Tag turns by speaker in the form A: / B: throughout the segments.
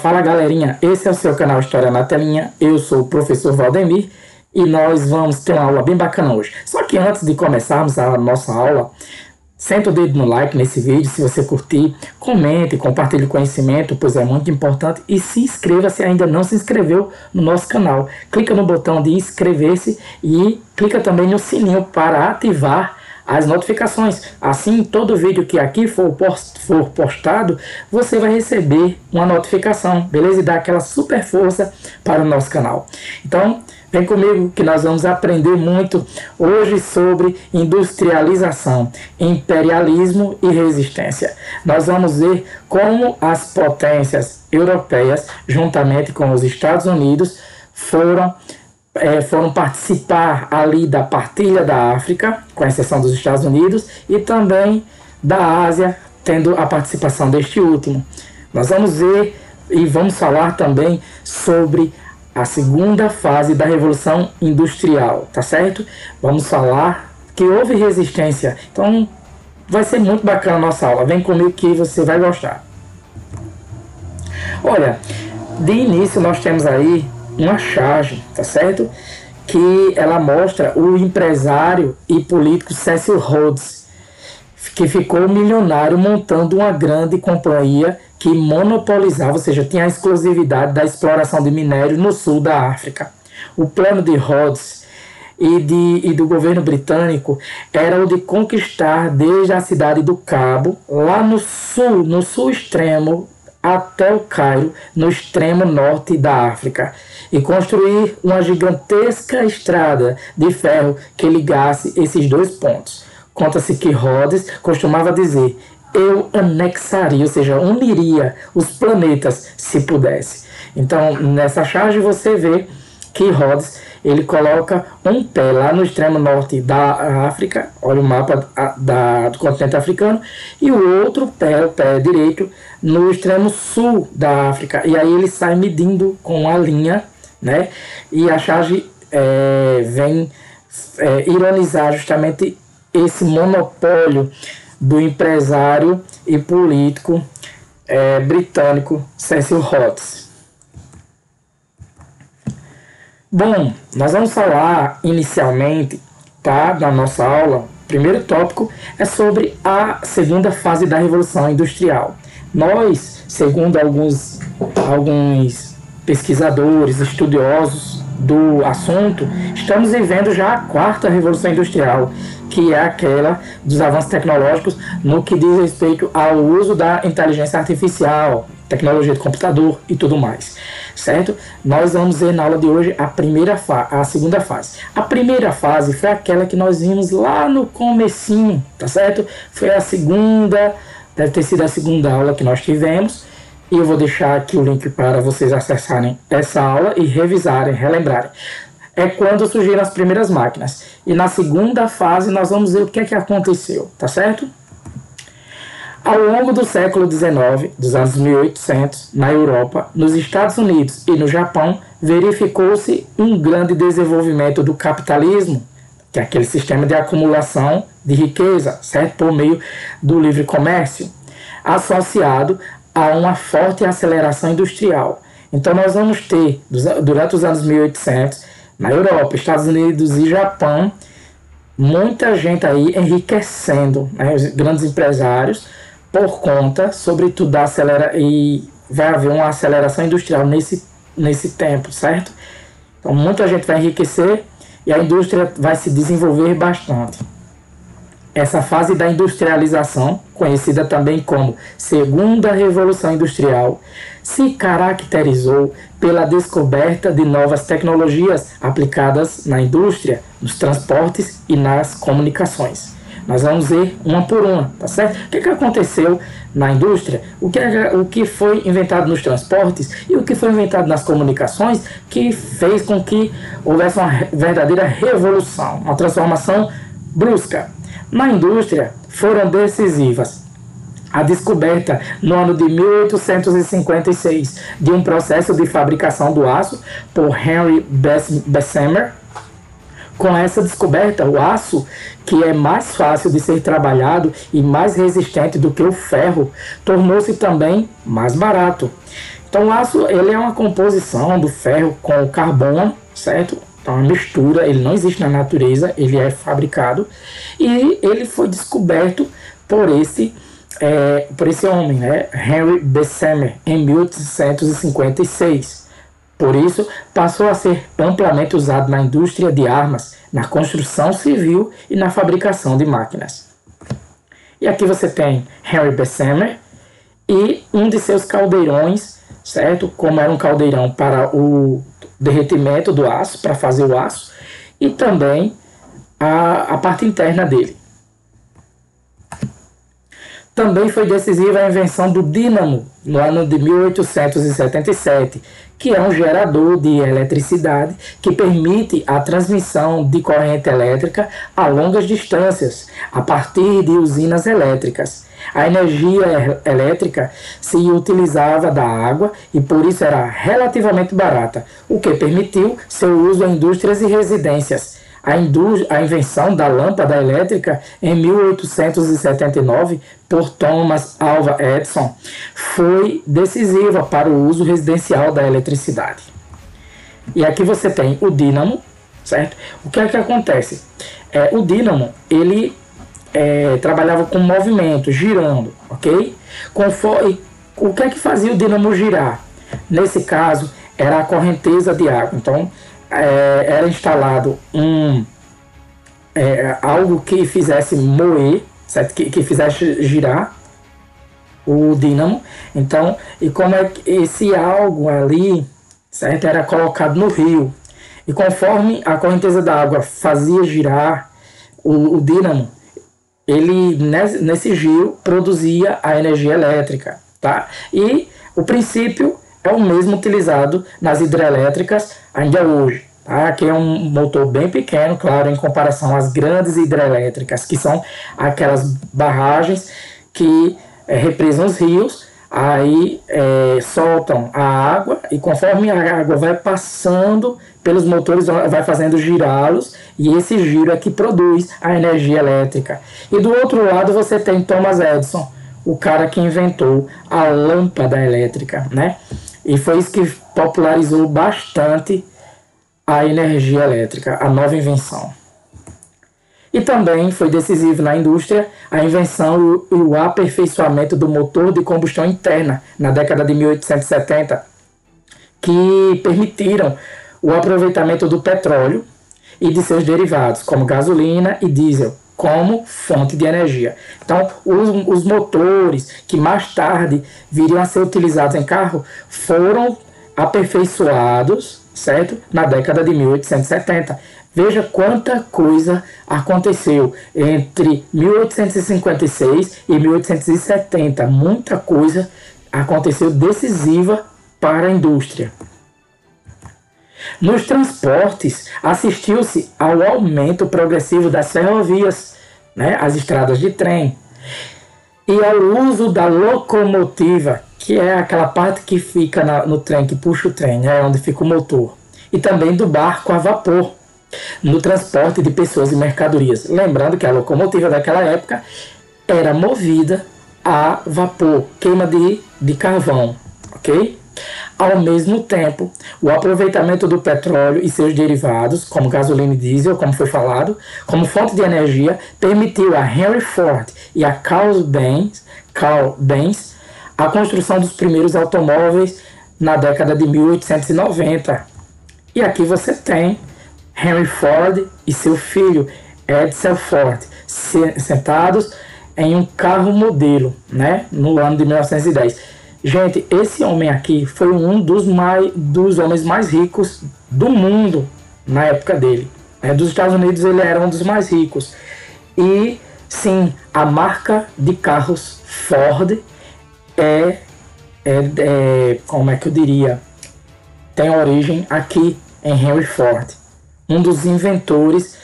A: Fala galerinha, esse é o seu canal História na Telinha, eu sou o professor Valdemir e nós vamos ter uma aula bem bacana hoje. Só que antes de começarmos a nossa aula, senta o dedo no like nesse vídeo, se você curtir, comente, compartilhe o conhecimento, pois é muito importante, e se inscreva se ainda não se inscreveu no nosso canal. Clica no botão de inscrever-se e clica também no sininho para ativar as notificações. Assim, todo vídeo que aqui for postado, você vai receber uma notificação, beleza? E dá aquela super força para o nosso canal. Então, vem comigo que nós vamos aprender muito hoje sobre industrialização, imperialismo e resistência. Nós vamos ver como as potências europeias, juntamente com os Estados Unidos, foram participar ali da partilha da África, com exceção dos Estados Unidos, e também da Ásia, tendo a participação deste último. Nós vamos ver e vamos falar também sobre a segunda fase da Revolução Industrial, tá certo? Vamos falar que houve resistência, então vai ser muito bacana a nossa aula. Vem comigo que você vai gostar. Olha, de início nós temos aí uma charge, tá certo? Que ela mostra o empresário e político Cecil Rhodes, que ficou milionário montando uma grande companhia que monopolizava, ou seja, tinha a exclusividade da exploração de minério no sul da África. O plano de Rhodes e do governo britânico era o de conquistar desde a cidade do Cabo, lá no sul extremo, até o Cairo, no extremo norte da África, e construir uma gigantesca estrada de ferro que ligasse esses dois pontos. Conta-se que Rhodes costumava dizer: eu anexaria, ou seja, uniria os planetas se pudesse. Então, nessa charge você vê que Rhodes ele coloca um pé lá no extremo norte da África, olha o mapa do continente africano, e o outro pé, o pé direito, no extremo sul da África. E aí ele sai medindo com a linha, né? E a charge vem ironizar justamente esse monopólio do empresário e político britânico Cecil Rhodes. Bom, nós vamos falar inicialmente, tá, na nossa aula. O primeiro tópico é sobre a segunda fase da Revolução Industrial. Nós, segundo alguns pesquisadores, estudiosos do assunto, estamos vivendo já a quarta Revolução Industrial, que é aquela dos avanços tecnológicos no que diz respeito ao uso da inteligência artificial, tecnologia de computador e tudo mais, certo? Nós vamos ver na aula de hoje a segunda fase. A primeira fase foi aquela que nós vimos lá no comecinho, tá certo? Foi a segunda, deve ter sido a segunda aula que nós tivemos, e eu vou deixar aqui o link para vocês acessarem essa aula e revisarem, relembrarem. É quando surgiram as primeiras máquinas. E na segunda fase nós vamos ver o que é que aconteceu, tá certo? Ao longo do século XIX, dos anos 1800, na Europa, nos Estados Unidos e no Japão, verificou-se um grande desenvolvimento do capitalismo, que é aquele sistema de acumulação de riqueza, certo? Por meio do livre comércio, associado a uma forte aceleração industrial. Então nós vamos ter, durante os anos 1800, na Europa, Estados Unidos e Japão, muita gente aí enriquecendo, né, os grandes empresários, por conta, sobretudo, e vai haver uma aceleração industrial nesse tempo, certo? Então muita gente vai enriquecer e a indústria vai se desenvolver bastante. Essa fase da industrialização, conhecida também como Segunda Revolução Industrial, se caracterizou pela descoberta de novas tecnologias aplicadas na indústria, nos transportes e nas comunicações. Nós vamos ver uma por uma, tá certo? O que aconteceu na indústria? O que foi inventado nos transportes e o que foi inventado nas comunicações que fez com que houvesse uma verdadeira revolução, uma transformação brusca. Na indústria foram decisivas a descoberta no ano de 1856 de um processo de fabricação do aço por Henry Bessemer. Com essa descoberta, o aço, que é mais fácil de ser trabalhado e mais resistente do que o ferro, tornou-se também mais barato. Então o aço ele é uma composição do ferro com o carbono, certo? Então uma mistura, ele não existe na natureza, ele é fabricado e ele foi descoberto por esse homem, né? Henry Bessemer, em 1856. Por isso, passou a ser amplamente usado na indústria de armas, na construção civil e na fabricação de máquinas. E aqui você tem Henry Bessemer e um de seus caldeirões, certo? Como era um caldeirão para o derretimento do aço, para fazer o aço, e também a parte interna dele. Também foi decisiva a invenção do dínamo no ano de 1877, que é um gerador de eletricidade que permite a transmissão de corrente elétrica a longas distâncias, a partir de usinas elétricas. A energia elétrica se utilizava da água e por isso era relativamente barata, o que permitiu seu uso em indústrias e residências. A invenção da lâmpada elétrica em 1879 por Thomas Alva Edison foi decisiva para o uso residencial da eletricidade. E aqui você tem o dínamo, certo? O que é que acontece? O dínamo, ele trabalhava com movimento, girando, ok? O que é que fazia o dínamo girar? Nesse caso, era a correnteza de água. Então, era instalado algo que fizesse moer, certo? Que fizesse girar o dínamo. Então, e como é que esse algo ali, certo, era colocado no rio, e conforme a correnteza da água fazia girar o dínamo, ele nesse giro produzia a energia elétrica, tá? E o princípio é o mesmo utilizado nas hidrelétricas ainda hoje, tá? Que é um motor bem pequeno, claro, em comparação às grandes hidrelétricas, que são aquelas barragens que represam os rios, aí soltam a água e conforme a água vai passando pelos motores, vai fazendo girá-los e esse giro é que produz a energia elétrica. E do outro lado você tem Thomas Edison, o cara que inventou a lâmpada elétrica, né? E foi isso que popularizou bastante a energia elétrica, a nova invenção. E também foi decisivo na indústria a invenção e o aperfeiçoamento do motor de combustão interna na década de 1870, que permitiram o aproveitamento do petróleo e de seus derivados, como gasolina e diesel, como fonte de energia. Então, os motores que mais tarde viriam a ser utilizados em carro foram aperfeiçoados, certo? Na década de 1870. Veja quanta coisa aconteceu entre 1856 e 1870. Muita coisa aconteceu decisiva para a indústria. Nos transportes, assistiu-se ao aumento progressivo das ferrovias, né, as estradas de trem, e ao uso da locomotiva, que é aquela parte que fica no trem, que puxa o trem, né, onde fica o motor, e também do barco a vapor, no transporte de pessoas e mercadorias. Lembrando que a locomotiva daquela época era movida a vapor, queima de carvão, ok? Ao mesmo tempo, o aproveitamento do petróleo e seus derivados, como gasolina e diesel, como foi falado, como fonte de energia, permitiu a Henry Ford e a Carl Benz a construção dos primeiros automóveis na década de 1890. E aqui você tem Henry Ford e seu filho Edsel Ford sentados em um carro modelo, né, no ano de 1910. Gente, esse homem aqui foi um dos homens mais ricos do mundo na época dele. Dos Estados Unidos ele era um dos mais ricos. E Sim, a marca de carros Ford como é que eu diria, tem origem aqui em Henry Ford, um dos inventores,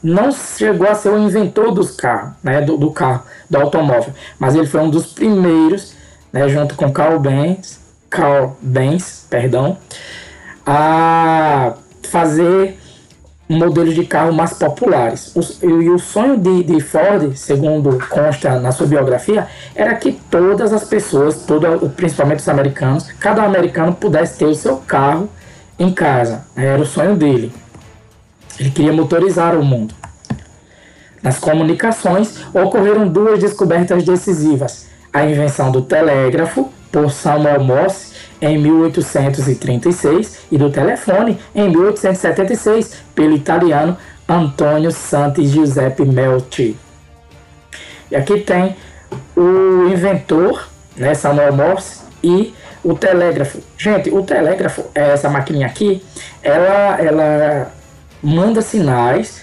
A: não chegou a ser o inventor dos carros, né, do carro, do automóvel, mas ele foi um dos primeiros, né, junto com Carl Benz, perdão, a fazer modelos de carro mais populares. E o sonho de Ford, segundo consta na sua biografia, era que todas as pessoas, principalmente os americanos, cada americano pudesse ter o seu carro em casa. Era o sonho dele. Ele queria motorizar o mundo. Nas comunicações, ocorreram duas descobertas decisivas: a invenção do telégrafo, por Samuel Morse, em 1836, e do telefone, em 1876, pelo italiano Antonio Santi Giuseppe Melchi. E aqui tem o inventor, né, Samuel Morse, e o telégrafo. Gente, o telégrafo, essa maquininha aqui, ela manda sinais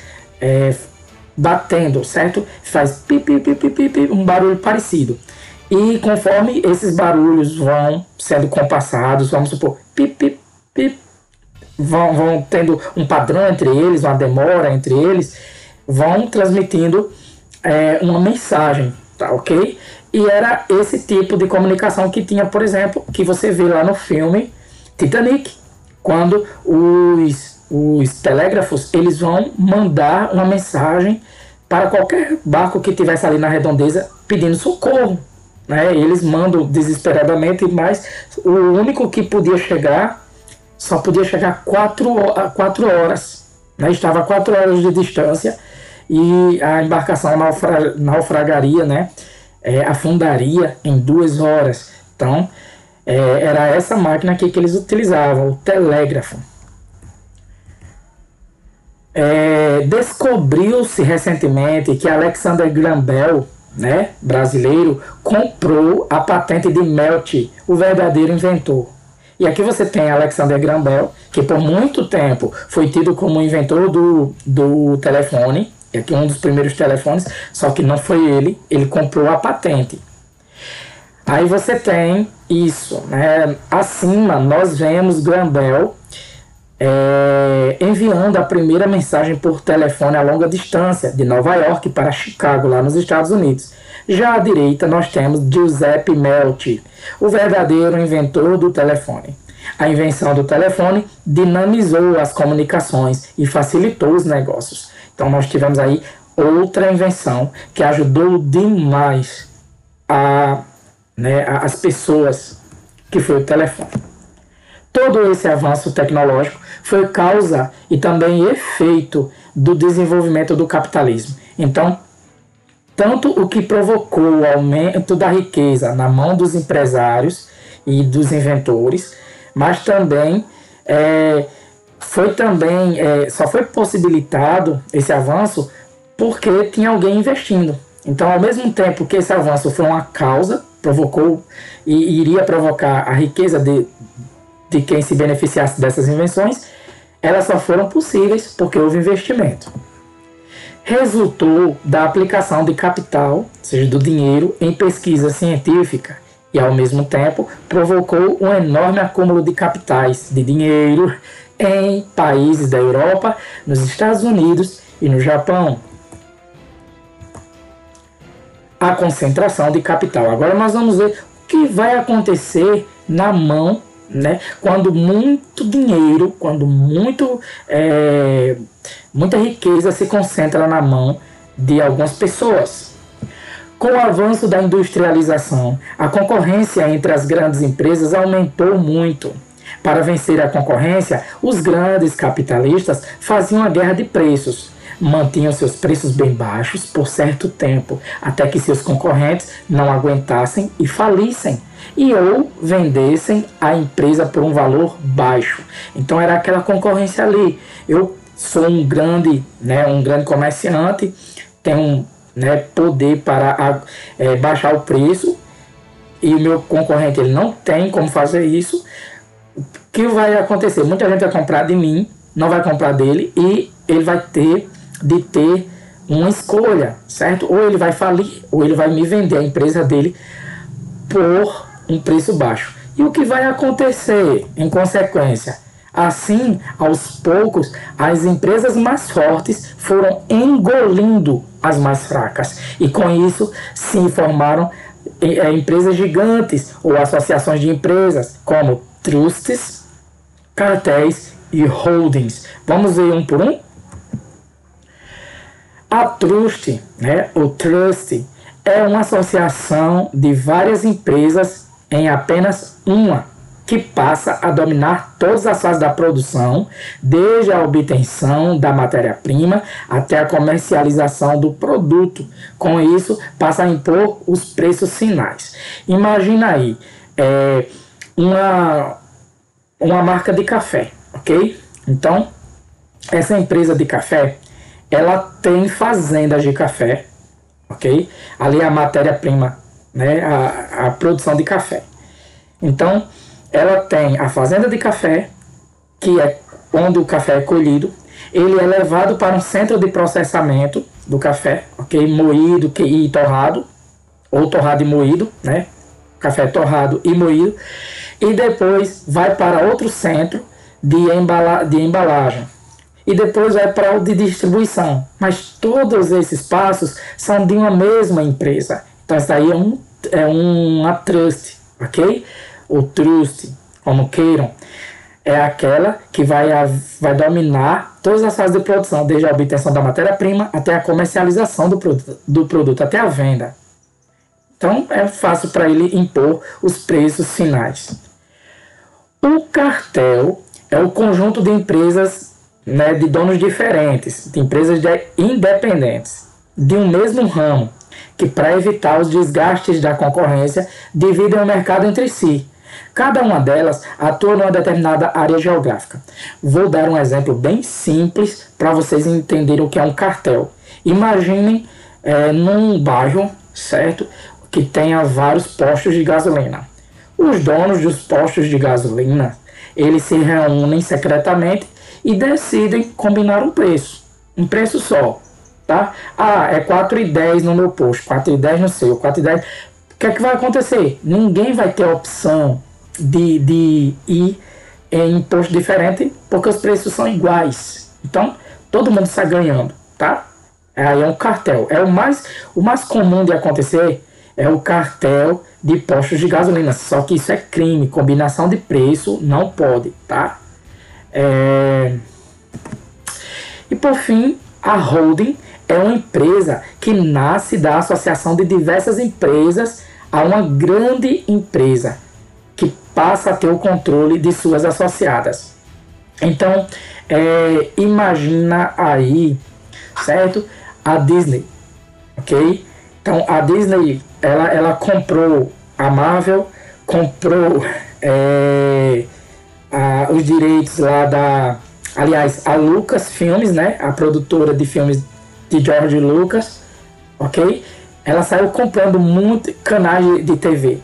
A: batendo, certo? Faz pi, um barulho parecido. E conforme esses barulhos vão sendo compassados, vamos supor, pip, vão tendo um padrão entre eles, uma demora entre eles, vão transmitindo uma mensagem, tá ok? E era esse tipo de comunicação que tinha, por exemplo, que você vê lá no filme Titanic, quando os telégrafos, eles vão mandar uma mensagem para qualquer barco que estivesse ali na redondeza pedindo socorro. Né? Eles mandam desesperadamente, mas o único que podia chegar, só podia chegar 4 horas. Né? Estava a 4 horas de distância e a embarcação naufragaria, né? Afundaria em 2 horas. Então, era essa máquina aqui que eles utilizavam, o telégrafo. Descobriu-se recentemente que Alexander Graham Bell, né, brasileiro, comprou a patente de Melchi, o verdadeiro inventor. E aqui você tem Alexander Graham Bell, que por muito tempo foi tido como inventor do telefone, aqui um dos primeiros telefones, só que não foi ele comprou a patente. Aí você tem isso, né? Acima nós vemos Graham Bell enviando a primeira mensagem por telefone a longa distância, de Nova York para Chicago, lá nos Estados Unidos. Já à direita nós temos Giuseppe Melchi, o verdadeiro inventor do telefone. A invenção do telefone dinamizou as comunicações e facilitou os negócios. Então nós tivemos aí outra invenção que ajudou demais as pessoas, que foi o telefone. Todo esse avanço tecnológico foi causa e também efeito do desenvolvimento do capitalismo. Então, tanto o que provocou o aumento da riqueza na mão dos empresários e dos inventores, mas também só foi possibilitado esse avanço porque tinha alguém investindo. Então, ao mesmo tempo que esse avanço foi uma causa, provocou e iria provocar a riqueza de quem se beneficiasse dessas invenções, elas só foram possíveis porque houve investimento. Resultou da aplicação de capital, ou seja, do dinheiro, em pesquisa científica e, ao mesmo tempo, provocou um enorme acúmulo de capitais, de dinheiro, em países da Europa, nos Estados Unidos e no Japão. A concentração de capital. Agora nós vamos ver o que vai acontecer na mão, né, quando muito dinheiro, quando muita riqueza se concentra na mão de algumas pessoas. Com o avanço da industrialização, a concorrência entre as grandes empresas aumentou muito. Para vencer a concorrência, os grandes capitalistas faziam a guerra de preços. Mantinham seus preços bem baixos por certo tempo, até que seus concorrentes não aguentassem e falissem, ou vendessem a empresa por um valor baixo. Então era aquela concorrência ali. Eu sou um grande comerciante, tenho poder para baixar o preço, e o meu concorrente ele não tem como fazer isso. O que vai acontecer? Muita gente vai comprar de mim, não vai comprar dele, e ele vai ter uma escolha, certo? Ou ele vai falir, ou ele vai me vender a empresa dele por um preço baixo. E o que vai acontecer em consequência? Assim, aos poucos, as empresas mais fortes foram engolindo as mais fracas. E com isso se formaram empresas gigantes ou associações de empresas, como trusts, cartéis e holdings. Vamos ver um por um? A trust, o trust, é uma associação de várias empresas em apenas uma, que passa a dominar todas as fases da produção, desde a obtenção da matéria-prima até a comercialização do produto. Com isso, passa a impor os preços finais. Imagina aí, uma marca de café, ok? Então, essa empresa de café, ela tem fazendas de café, ok? Ali é a matéria-prima, a produção de café. Então, ela tem a fazenda de café, que é onde o café é colhido. Ele é levado para um centro de processamento do café, ok? Moído e torrado, ou torrado e moído, café torrado e moído. E depois vai para outro centro de embalagem. E depois vai para o de distribuição. Mas todos esses passos são de uma mesma empresa. Então, isso aí é uma trust, ok? O trust, como queiram, é aquela que vai dominar todas as fases de produção, desde a obtenção da matéria-prima até a comercialização do produto, até a venda. Então, é fácil para ele impor os preços finais. O cartel é o conjunto de empresas, de donos diferentes, de empresas independentes, de um mesmo ramo, que para evitar os desgastes da concorrência, dividem o mercado entre si. Cada uma delas atua numa determinada área geográfica. Vou dar um exemplo bem simples para vocês entenderem o que é um cartel. Imaginem num bairro, certo, que tenha vários postos de gasolina. Os donos dos postos de gasolina, eles se reúnem secretamente e decidem combinar um preço só, tá? É 4,10 no meu posto, 4,10 no seu, 4,10. O que é que vai acontecer? Ninguém vai ter a opção de ir em posto diferente, porque os preços são iguais. Então, todo mundo está ganhando, tá? Aí é um cartel. O mais comum de acontecer é o cartel de postos de gasolina. Só que isso é crime. Combinação de preço não pode, tá? E por fim, a holding é uma empresa que nasce da associação de diversas empresas a uma grande empresa que passa a ter o controle de suas associadas. Então, imagina aí, certo? A Disney, ok? Então, a Disney, ela comprou a Marvel, comprou os direitos lá aliás, a Lucas Filmes, a produtora de filmes de George Lucas, ok? Ela saiu comprando muitos canais de TV.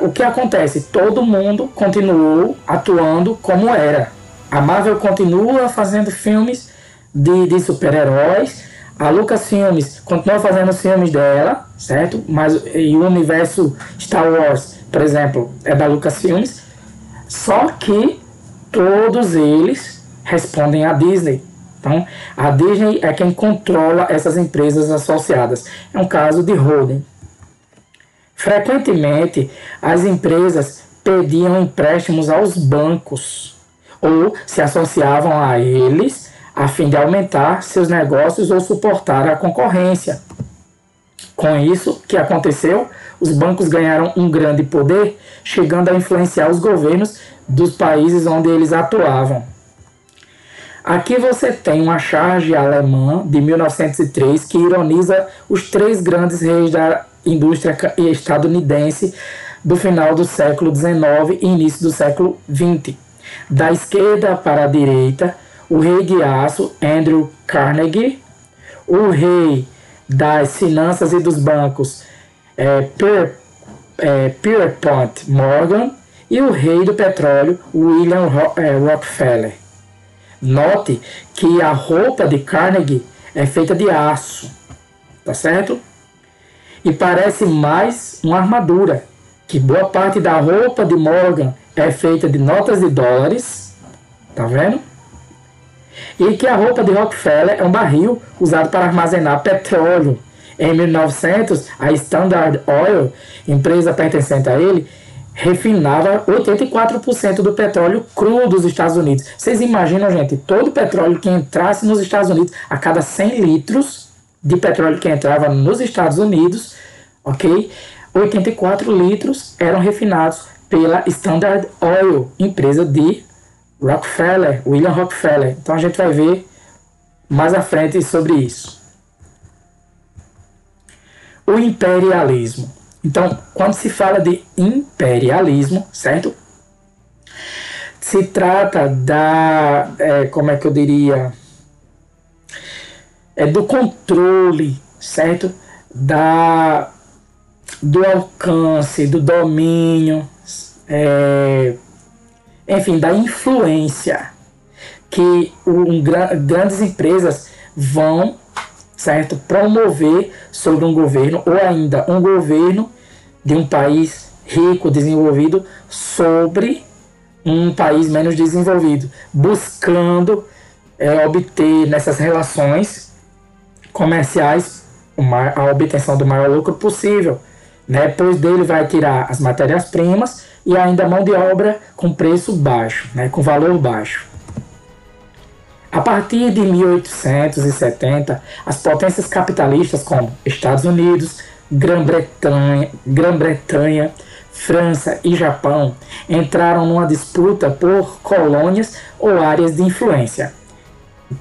A: O que acontece? Todo mundo continuou atuando como era. A Marvel continua fazendo filmes de super-heróis. A Lucasfilmes continua fazendo os filmes dela, certo? E o universo Star Wars, por exemplo, é da Lucasfilmes. Só que todos eles respondem à Disney. Então, a Disney é quem controla essas empresas associadas. É um caso de holding. Frequentemente, as empresas pediam empréstimos aos bancos ou se associavam a eles a fim de aumentar seus negócios ou suportar a concorrência. Com isso, o que aconteceu? Os bancos ganharam um grande poder, chegando a influenciar os governos dos países onde eles atuavam. Aqui você tem uma charge alemã de 1903 que ironiza os três grandes reis da indústria estadunidense do final do século XIX e início do século XX. Da esquerda para a direita, o rei de aço, Andrew Carnegie, o rei das finanças e dos bancos, Pierpont Morgan, e o rei do petróleo, William Rockefeller. Note que a roupa de Carnegie é feita de aço, tá certo? E parece mais uma armadura, que boa parte da roupa de Morgan é feita de notas de dólares, tá vendo? E que a roupa de Rockefeller é um barril usado para armazenar petróleo. Em 1900, a Standard Oil, empresa pertencente a ele, refinava 84% do petróleo cru dos Estados Unidos. Vocês imaginam, gente, todo o petróleo que entrasse nos Estados Unidos, a cada 100 litros de petróleo que entrava nos Estados Unidos, ok? 84 litros eram refinados pela Standard Oil, empresa de Rockefeller, William Rockefeller. Então a gente vai ver mais à frente sobre isso. O imperialismo. Então, quando se fala de imperialismo, certo? Se trata da, como é que eu diria, do controle, certo? Do alcance, do domínio, enfim, da influência que grandes empresas vão, certo, promover sobre um governo, ou ainda um governo de um país rico, desenvolvido, sobre um país menos desenvolvido, buscando obter nessas relações comerciais a obtenção do maior lucro possível, né? Pois dele vai tirar as matérias-primas e ainda a mão de obra com preço baixo, né? Com valor baixo. A partir de 1870, as potências capitalistas como Estados Unidos, Grã-Bretanha, França e Japão entraram numa disputa por colônias ou áreas de influência,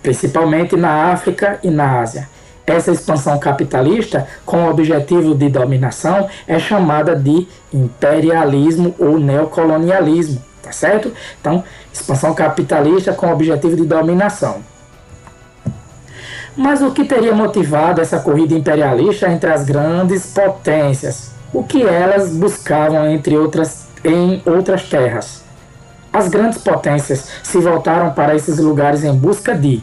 A: principalmente na África e na Ásia. Essa expansão capitalista, com o objetivo de dominação, é chamada de imperialismo ou neocolonialismo, tá certo? Então, expansão capitalista com o objetivo de dominação. Mas o que teria motivado essa corrida imperialista entre as grandes potências? O que elas buscavam em outras terras? As grandes potências se voltaram para esses lugares em busca de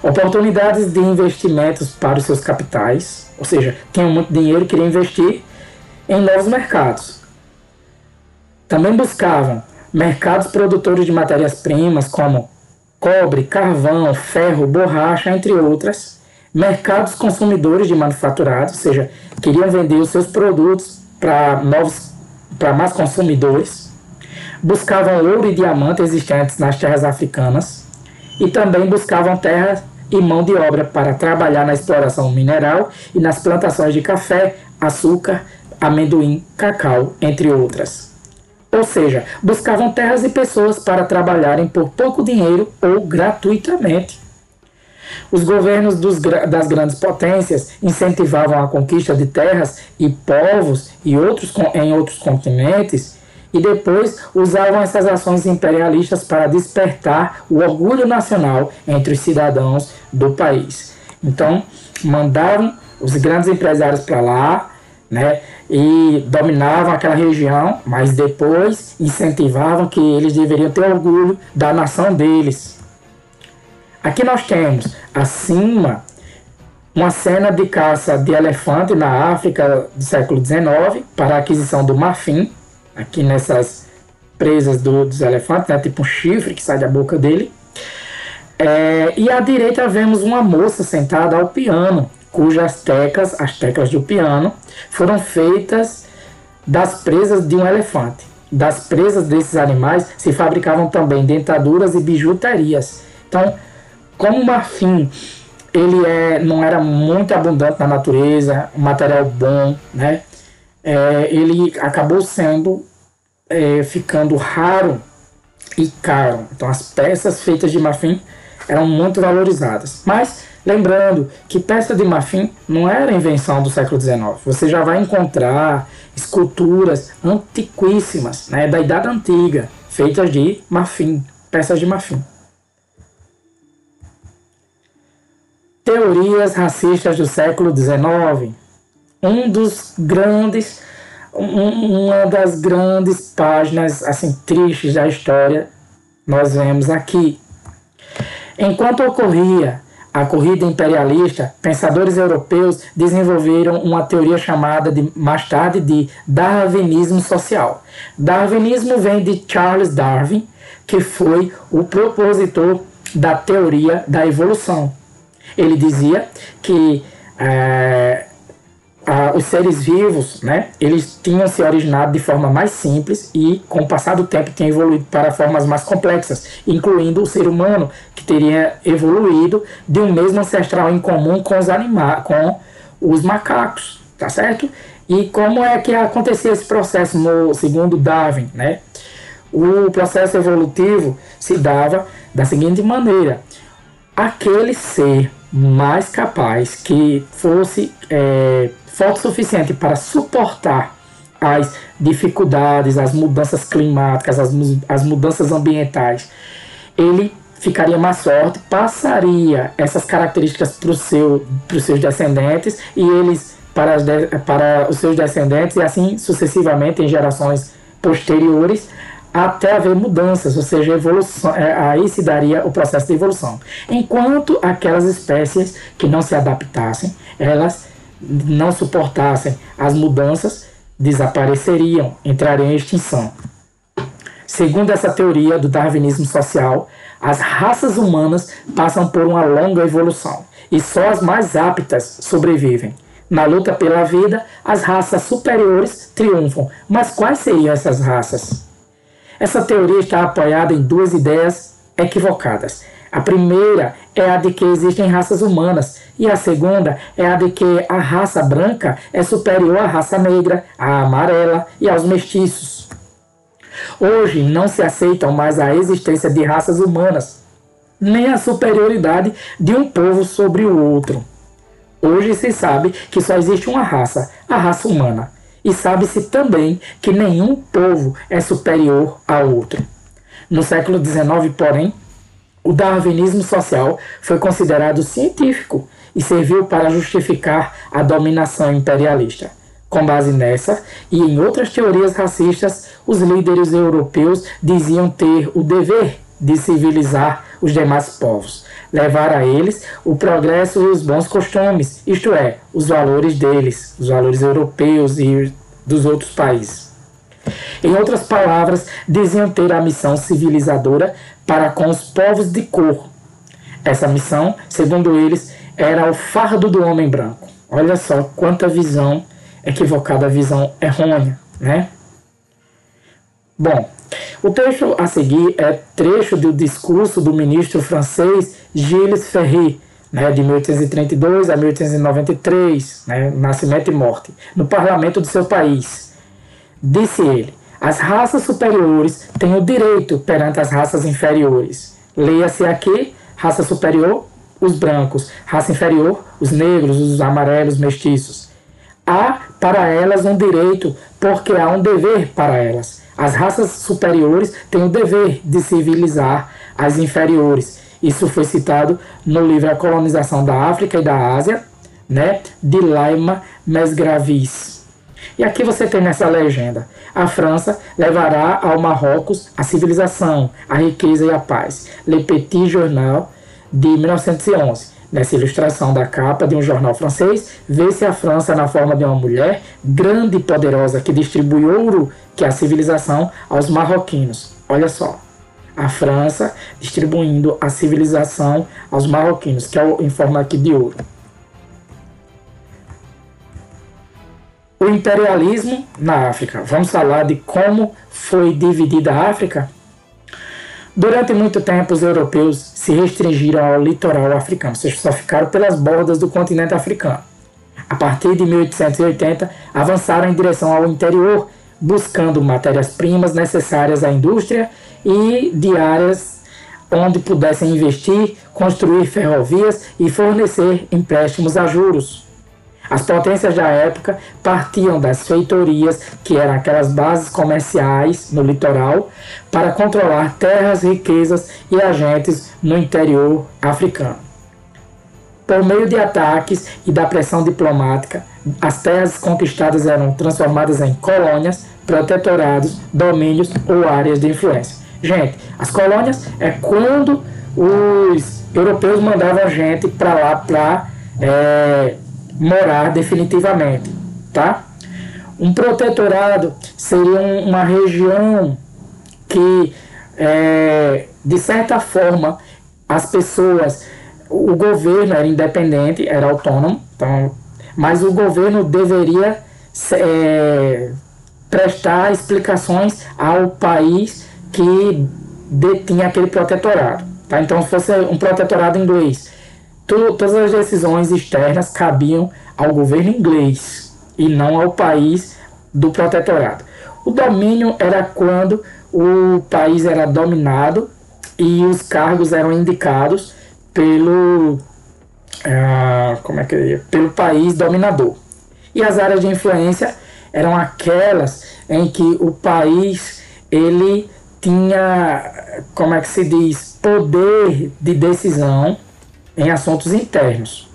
A: oportunidades de investimentos para os seus capitais, ou seja, tinham muito dinheiro e queriam investir em novos mercados. Também buscavam mercados produtores de matérias-primas como cobre, carvão, ferro, borracha, entre outras. Mercados consumidores de manufaturados, ou seja, queriam vender os seus produtos para mais consumidores. Buscavam ouro e diamante existentes nas terras africanas. E também buscavam terra e mão de obra para trabalhar na exploração mineral e nas plantações de café, açúcar, amendoim, cacau, entre outras. Ou seja, buscavam terras e pessoas para trabalharem por pouco dinheiro ou gratuitamente. Os governos das grandes potências incentivavam a conquista de terras e povos em outros continentes e depois usavam essas ações imperialistas para despertar o orgulho nacional entre os cidadãos do país. Então, mandavam os grandes empresários para lá, né, e dominavam aquela região, mas depois incentivavam que eles deveriam ter orgulho da nação deles. Aqui nós temos, acima, uma cena de caça de elefante na África do século XIX para a aquisição do marfim, aqui nessas presas dos elefantes, né, tipo um chifre que sai da boca dele. E à direita vemos uma moça sentada ao piano, cujas as teclas do piano, foram feitas das presas de um elefante. Das presas desses animais se fabricavam também dentaduras e bijuterias. Então, como o marfim não era muito abundante na natureza, um material bom, né? Ele acabou ficando raro e caro. Então as peças feitas de marfim eram muito valorizadas. Mas lembrando que peça de marfim não era invenção do século XIX. Você já vai encontrar esculturas antiquíssimas, né, da Idade Antiga, feitas de marfim, peças de marfim. Teorias racistas do século XIX. Uma das grandes páginas assim tristes da história nós vemos aqui. Enquanto ocorria a corrida imperialista, pensadores europeus desenvolveram uma teoria chamada mais tarde de darwinismo social. Darwinismo vem de Charles Darwin, que foi o propositor da teoria da evolução. Ele dizia que os seres vivos, né, eles tinham se originado de forma mais simples e, com o passar do tempo, tinham evoluído para formas mais complexas, incluindo o ser humano, que teria evoluído de um mesmo ancestral em comum com os macacos, tá certo? E como é que acontecia esse processo segundo Darwin, né? O processo evolutivo se dava da seguinte maneira: aquele ser mais capaz, que fosse forte o suficiente para suportar as dificuldades, as mudanças climáticas, as mudanças ambientais, ele ficaria mais forte, passaria essas características para os seus descendentes e eles para os seus descendentes, e assim sucessivamente em gerações posteriores, até haver mudanças, ou seja, evolução, aí se daria o processo de evolução. Enquanto aquelas espécies que não se adaptassem, elas não suportassem as mudanças, desapareceriam, entrariam em extinção. Segundo essa teoria do darwinismo social, as raças humanas passam por uma longa evolução e só as mais aptas sobrevivem. Na luta pela vida, as raças superiores triunfam. Mas quais seriam essas raças? Essa teoria está apoiada em duas ideias equivocadas. A primeira é a de que existem raças humanas, e a segunda é a de que a raça branca é superior à raça negra, à amarela e aos mestiços. Hoje não se aceitam mais a existência de raças humanas, nem a superioridade de um povo sobre o outro. Hoje se sabe que só existe uma raça, a raça humana. E sabe-se também que nenhum povo é superior ao outro. No século XIX, porém, o darwinismo social foi considerado científico e serviu para justificar a dominação imperialista. Com base nessa e em outras teorias racistas, os líderes europeus diziam ter o dever de civilizar os demais povos, levar a eles o progresso e os bons costumes, isto é, os valores deles, os valores europeus e dos outros países. Em outras palavras, diziam ter a missão civilizadora para com os povos de cor. Essa missão, segundo eles, era o fardo do homem branco. Olha só quanta visão equivocada, visão errônea, né? Bom, o texto a seguir é trecho do discurso do ministro francês Gilles Ferry, né, de 1832 a 1893, né, nascimento e morte, no parlamento do seu país. Disse ele: as raças superiores têm o direito perante as raças inferiores. Leia-se aqui: raça superior, os brancos; raça inferior, os negros, os amarelos, mestiços. Há para elas um direito, porque há um dever para elas. As raças superiores têm o dever de civilizar as inferiores. Isso foi citado no livro A Colonização da África e da Ásia, né, de Laima Mesgravis. E aqui você tem nessa legenda: a França levará ao Marrocos a civilização, a riqueza e a paz. Le Petit Journal, de 1911. Nessa ilustração da capa de um jornal francês, vê-se a França na forma de uma mulher grande e poderosa que distribui ouro, que é a civilização, aos marroquinos. Olha só, a França distribuindo a civilização aos marroquinos, que é em forma aqui de ouro. O imperialismo na África. Vamos falar de como foi dividida a África? Durante muito tempo, os europeus se restringiram ao litoral africano, ou seja, só ficaram pelas bordas do continente africano. A partir de 1880, avançaram em direção ao interior, buscando matérias-primas necessárias à indústria e de áreas onde pudessem investir, construir ferrovias e fornecer empréstimos a juros. As potências da época partiam das feitorias, que eram aquelas bases comerciais no litoral, para controlar terras, riquezas e agentes no interior africano. Por meio de ataques e da pressão diplomática, as terras conquistadas eram transformadas em colônias, protetorados, domínios ou áreas de influência. Gente, as colônias é quando os europeus mandavam gente para lá para morar definitivamente, tá? Um protetorado seria uma região que, de certa forma, as pessoas, o governo era independente, era autônomo, então, mas o governo deveria prestar explicações ao país que detinha aquele protetorado, tá? Então, se fosse um protetorado inglês, todas as decisões externas cabiam ao governo inglês e não ao país do protetorado. O domínio era quando o país era dominado e os cargos eram indicados pelo pelo país dominador. E as áreas de influência eram aquelas em que o país ele tinha, poder de decisão em assuntos internos.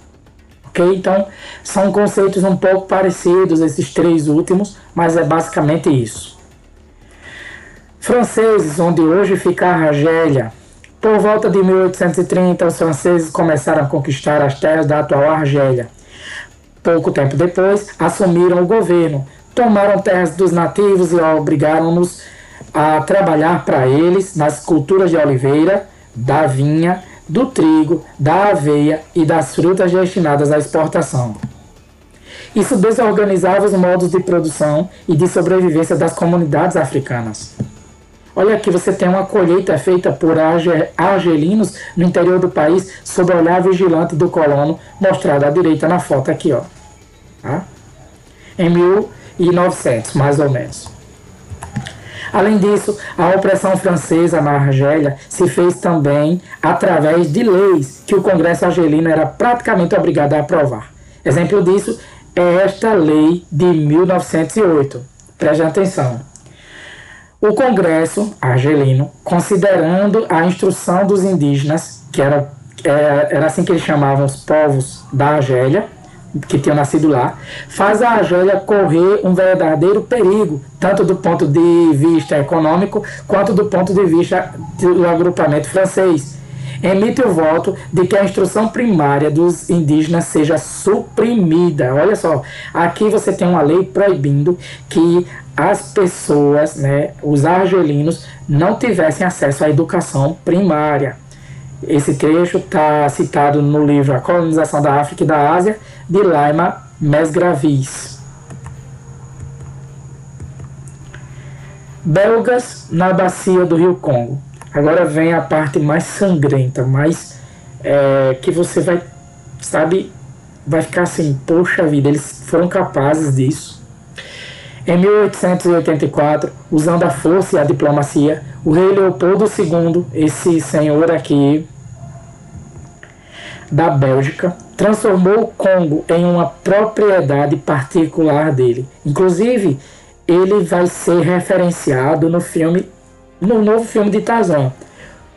A: Ok? Então, são conceitos um pouco parecidos, esses três últimos, mas é basicamente isso. Franceses, onde hoje fica a Argélia. Por volta de 1830, os franceses começaram a conquistar as terras da atual Argélia. Pouco tempo depois, assumiram o governo, tomaram terras dos nativos e obrigaram-nos a trabalhar para eles nas culturas de oliveira, da vinha, do trigo, da aveia e das frutas destinadas à exportação. Isso desorganizava os modos de produção e de sobrevivência das comunidades africanas. Olha aqui, você tem uma colheita feita por argelinos no interior do país sob o olhar vigilante do colono, mostrado à direita na foto aqui, ó. Tá? Em 1900, mais ou menos. Além disso, a opressão francesa na Argélia se fez também através de leis que o Congresso argelino era praticamente obrigado a aprovar. Exemplo disso é esta lei de 1908. Preste atenção. O Congresso argelino, considerando a instrução dos indígenas, que era assim que eles chamavam os povos da Argélia, que tinham nascido lá, faz a Argélia correr um verdadeiro perigo, tanto do ponto de vista econômico, quanto do ponto de vista do agrupamento francês. Emite o voto de que a instrução primária dos indígenas seja suprimida. Olha só, aqui você tem uma lei proibindo que as pessoas, né, os argelinos, não tivessem acesso à educação primária. Esse trecho está citado no livro A Colonização da África e da Ásia, de Laima Mesgravis. Belgas na bacia do Rio Congo. Agora vem a parte mais sangrenta, mais que você vai ficar assim, poxa vida, eles foram capazes disso. Em 1884, usando a força e a diplomacia, o rei Leopoldo II, esse senhor aqui da Bélgica, transformou o Congo em uma propriedade particular dele. Inclusive, ele vai ser referenciado no novo filme de Tarzan.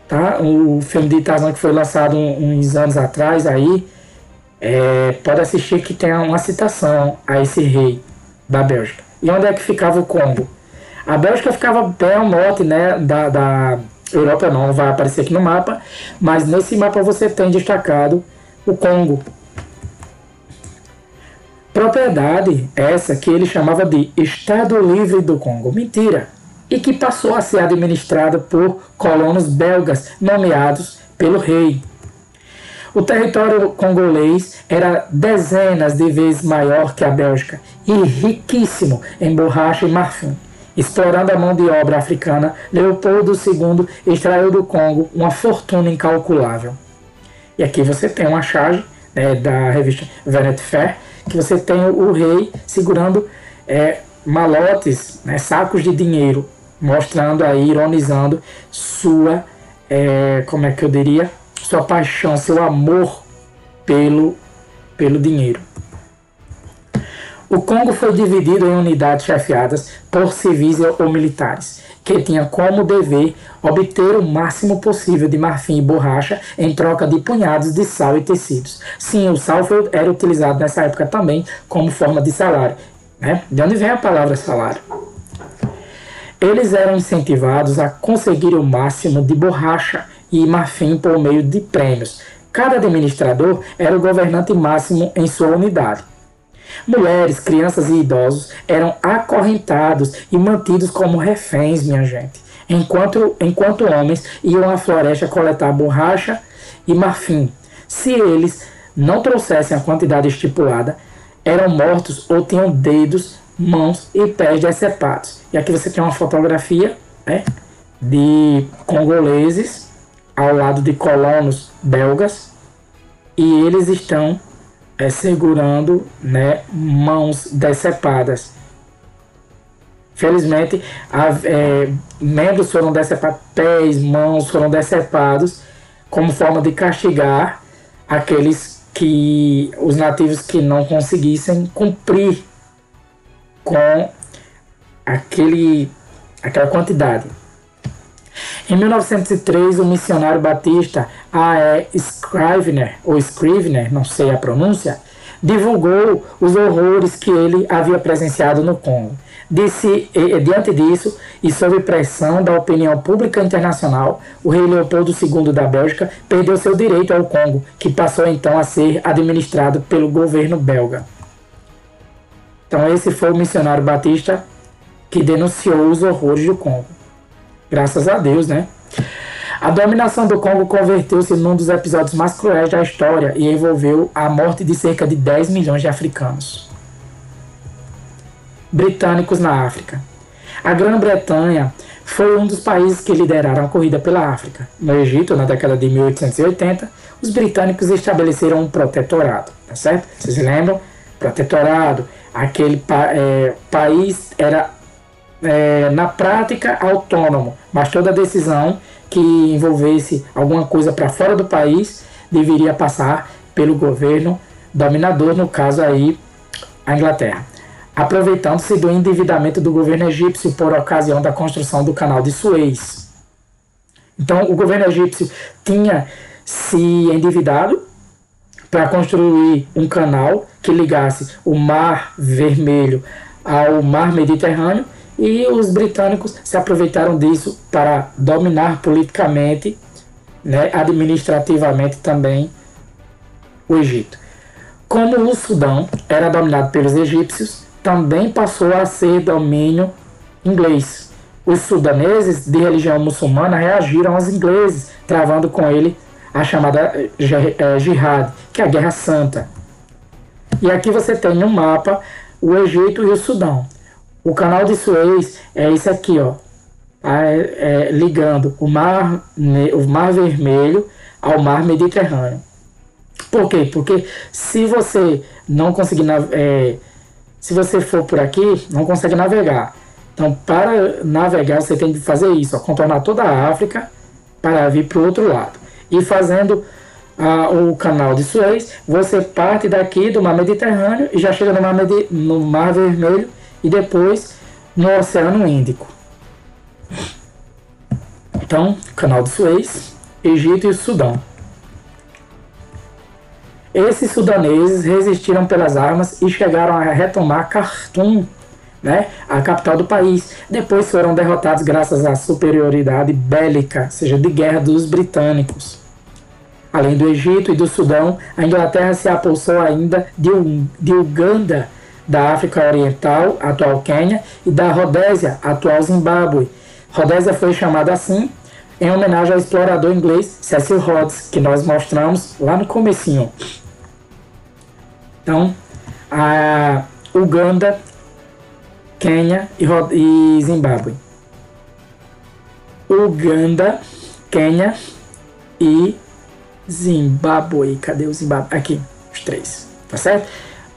A: Tá? O filme de Tarzan que foi lançado uns anos atrás, aí, pode assistir que tem uma citação a esse rei da Bélgica. E onde é que ficava o Congo? A Bélgica ficava bem ao norte, né, da Europa, não vai aparecer aqui no mapa, mas nesse mapa você tem destacado o Congo. Propriedade essa que ele chamava de Estado Livre do Congo. Mentira! E que passou a ser administrada por colonos belgas nomeados pelo rei. O território congolês era dezenas de vezes maior que a Bélgica e riquíssimo em borracha e marfim. Explorando a mão de obra africana, Leopoldo II extraiu do Congo uma fortuna incalculável. E aqui você tem uma charge, né, da revista Vanity Fair, que você tem o rei segurando malotes, né, sacos de dinheiro, mostrando aí, ironizando sua, sua paixão, seu amor pelo dinheiro. O Congo foi dividido em unidades chefiadas por civis ou militares, que tinham como dever obter o máximo possível de marfim e borracha em troca de punhados de sal e tecidos. Sim, o sal era utilizado nessa época também como forma de salário, né? De onde vem a palavra salário? Eles eram incentivados a conseguir o máximo de borracha e marfim por meio de prêmios, Cada administrador era o governante máximo em sua unidade. Mulheres, crianças e idosos eram acorrentados e mantidos como reféns, minha gente, enquanto homens iam à floresta coletar borracha e marfim. Se eles não trouxessem a quantidade estipulada, eram mortos ou tinham dedos, mãos e pés decepados. E aqui você tem uma fotografia, né, de congoleses ao lado de colonos belgas, e eles estão segurando, né, mãos decepadas. Felizmente, membros foram decepados, pés, mãos foram decepados como forma de castigar os nativos que não conseguissem cumprir com aquela quantidade. Em 1903, o missionário batista A.E. Scrivener, não sei a pronúncia, divulgou os horrores que ele havia presenciado no Congo. Diante disso, e sob pressão da opinião pública internacional, o rei Leopoldo II da Bélgica perdeu seu direito ao Congo, que passou então a ser administrado pelo governo belga. Então esse foi o missionário batista que denunciou os horrores do Congo. Graças a Deus, né? A dominação do Congo converteu-se num dos episódios mais cruéis da história e envolveu a morte de cerca de 10 milhões de africanos. Britânicos na África. A Grã-Bretanha foi um dos países que lideraram a corrida pela África. No Egito, na década de 1880, os britânicos estabeleceram um protetorado, tá certo? Vocês lembram? Protetorado, aquele país era na prática autônomo, mas toda decisão que envolvesse alguma coisa para fora do país deveria passar pelo governo dominador, no caso aí a Inglaterra, aproveitando-se do endividamento do governo egípcio por ocasião da construção do canal de Suez. Então o governo egípcio tinha se endividado para construir um canal que ligasse o Mar Vermelho ao Mar Mediterrâneo, e os britânicos se aproveitaram disso para dominar politicamente, né, administrativamente também o Egito. Como o Sudão era dominado pelos egípcios, também passou a ser domínio inglês. Os sudaneses de religião muçulmana reagiram aos ingleses, travando com ele a chamada Jihad, que é a Guerra Santa. E aqui você tem no mapa o Egito e o Sudão. O canal de Suez é esse aqui, ó, ligando o mar Vermelho ao Mar Mediterrâneo. Por quê? Porque se você não conseguir se você for por aqui, não consegue navegar. Então, para navegar, você tem que fazer isso, ó, contornar toda a África para vir para o outro lado. E fazendo o canal de Suez, você parte daqui do Mar Mediterrâneo e já chega no Mar Vermelho e depois no Oceano Índico. Então, canal de Suez, Egito e Sudão. Esses sudaneses resistiram pelas armas e chegaram a retomar Khartoum, né, a capital do país. Depois foram derrotados graças à superioridade bélica, ou seja, de guerra dos britânicos. Além do Egito e do Sudão, a Inglaterra se apossou ainda de Uganda, da África Oriental, atual Quênia, e da Rodésia, atual Zimbábue. Rodésia foi chamada assim em homenagem ao explorador inglês Cecil Rhodes, que nós mostramos lá no comecinho. Então, a Uganda, Quênia e Zimbábue. Uganda, Quênia e Zimbábue. Cadê o Zimbábue? Aqui, os três, tá certo?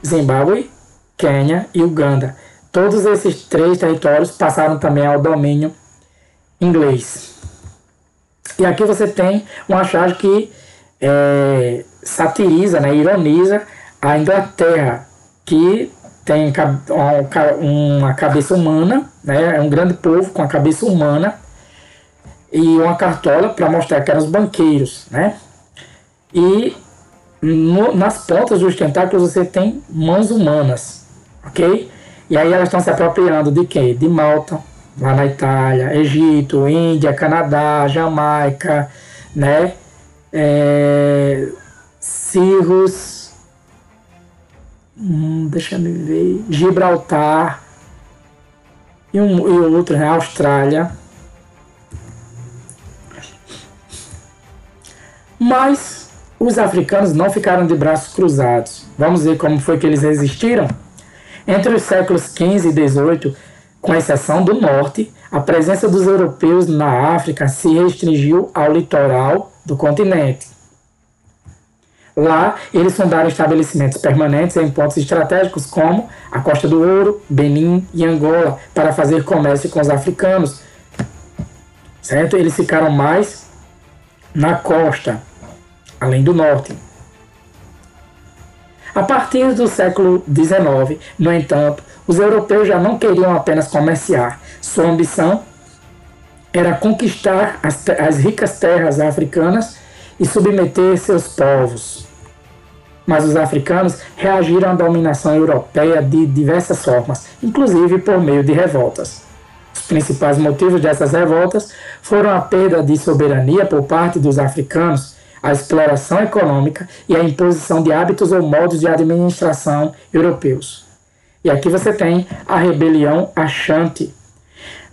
A: Zimbábue, Quênia e Uganda. Todos esses três territórios passaram também ao domínio inglês. E aqui você tem uma charge que satiriza, né, ironiza a Inglaterra, que tem uma cabeça humana, né, é um grande povo com a cabeça humana, e uma cartola para mostrar que eram os banqueiros, né? E nas pontas dos tentáculos você tem mãos humanas, ok? E aí elas estão se apropriando de quê? De Malta, lá na Itália, Egito, Índia, Canadá, Jamaica, né? Cirrus, deixa eu ver, Gibraltar e outro, né? Austrália. Mas os africanos não ficaram de braços cruzados. Vamos ver como foi que eles resistiram? Entre os séculos XV e XVIII, com exceção do norte, a presença dos europeus na África se restringiu ao litoral do continente. Lá, eles fundaram estabelecimentos permanentes em pontos estratégicos como a Costa do Ouro, Benin e Angola, para fazer comércio com os africanos. Certo? Eles ficaram mais na costa, além do norte. A partir do século XIX, no entanto, os europeus já não queriam apenas comerciar. Sua ambição era conquistar as ricas terras africanas e submeter seus povos. Mas os africanos reagiram à dominação europeia de diversas formas, inclusive por meio de revoltas. Os principais motivos dessas revoltas foram a perda de soberania por parte dos africanos, a exploração econômica e a imposição de hábitos ou modos de administração europeus. E aqui você tem a rebelião Ashanti.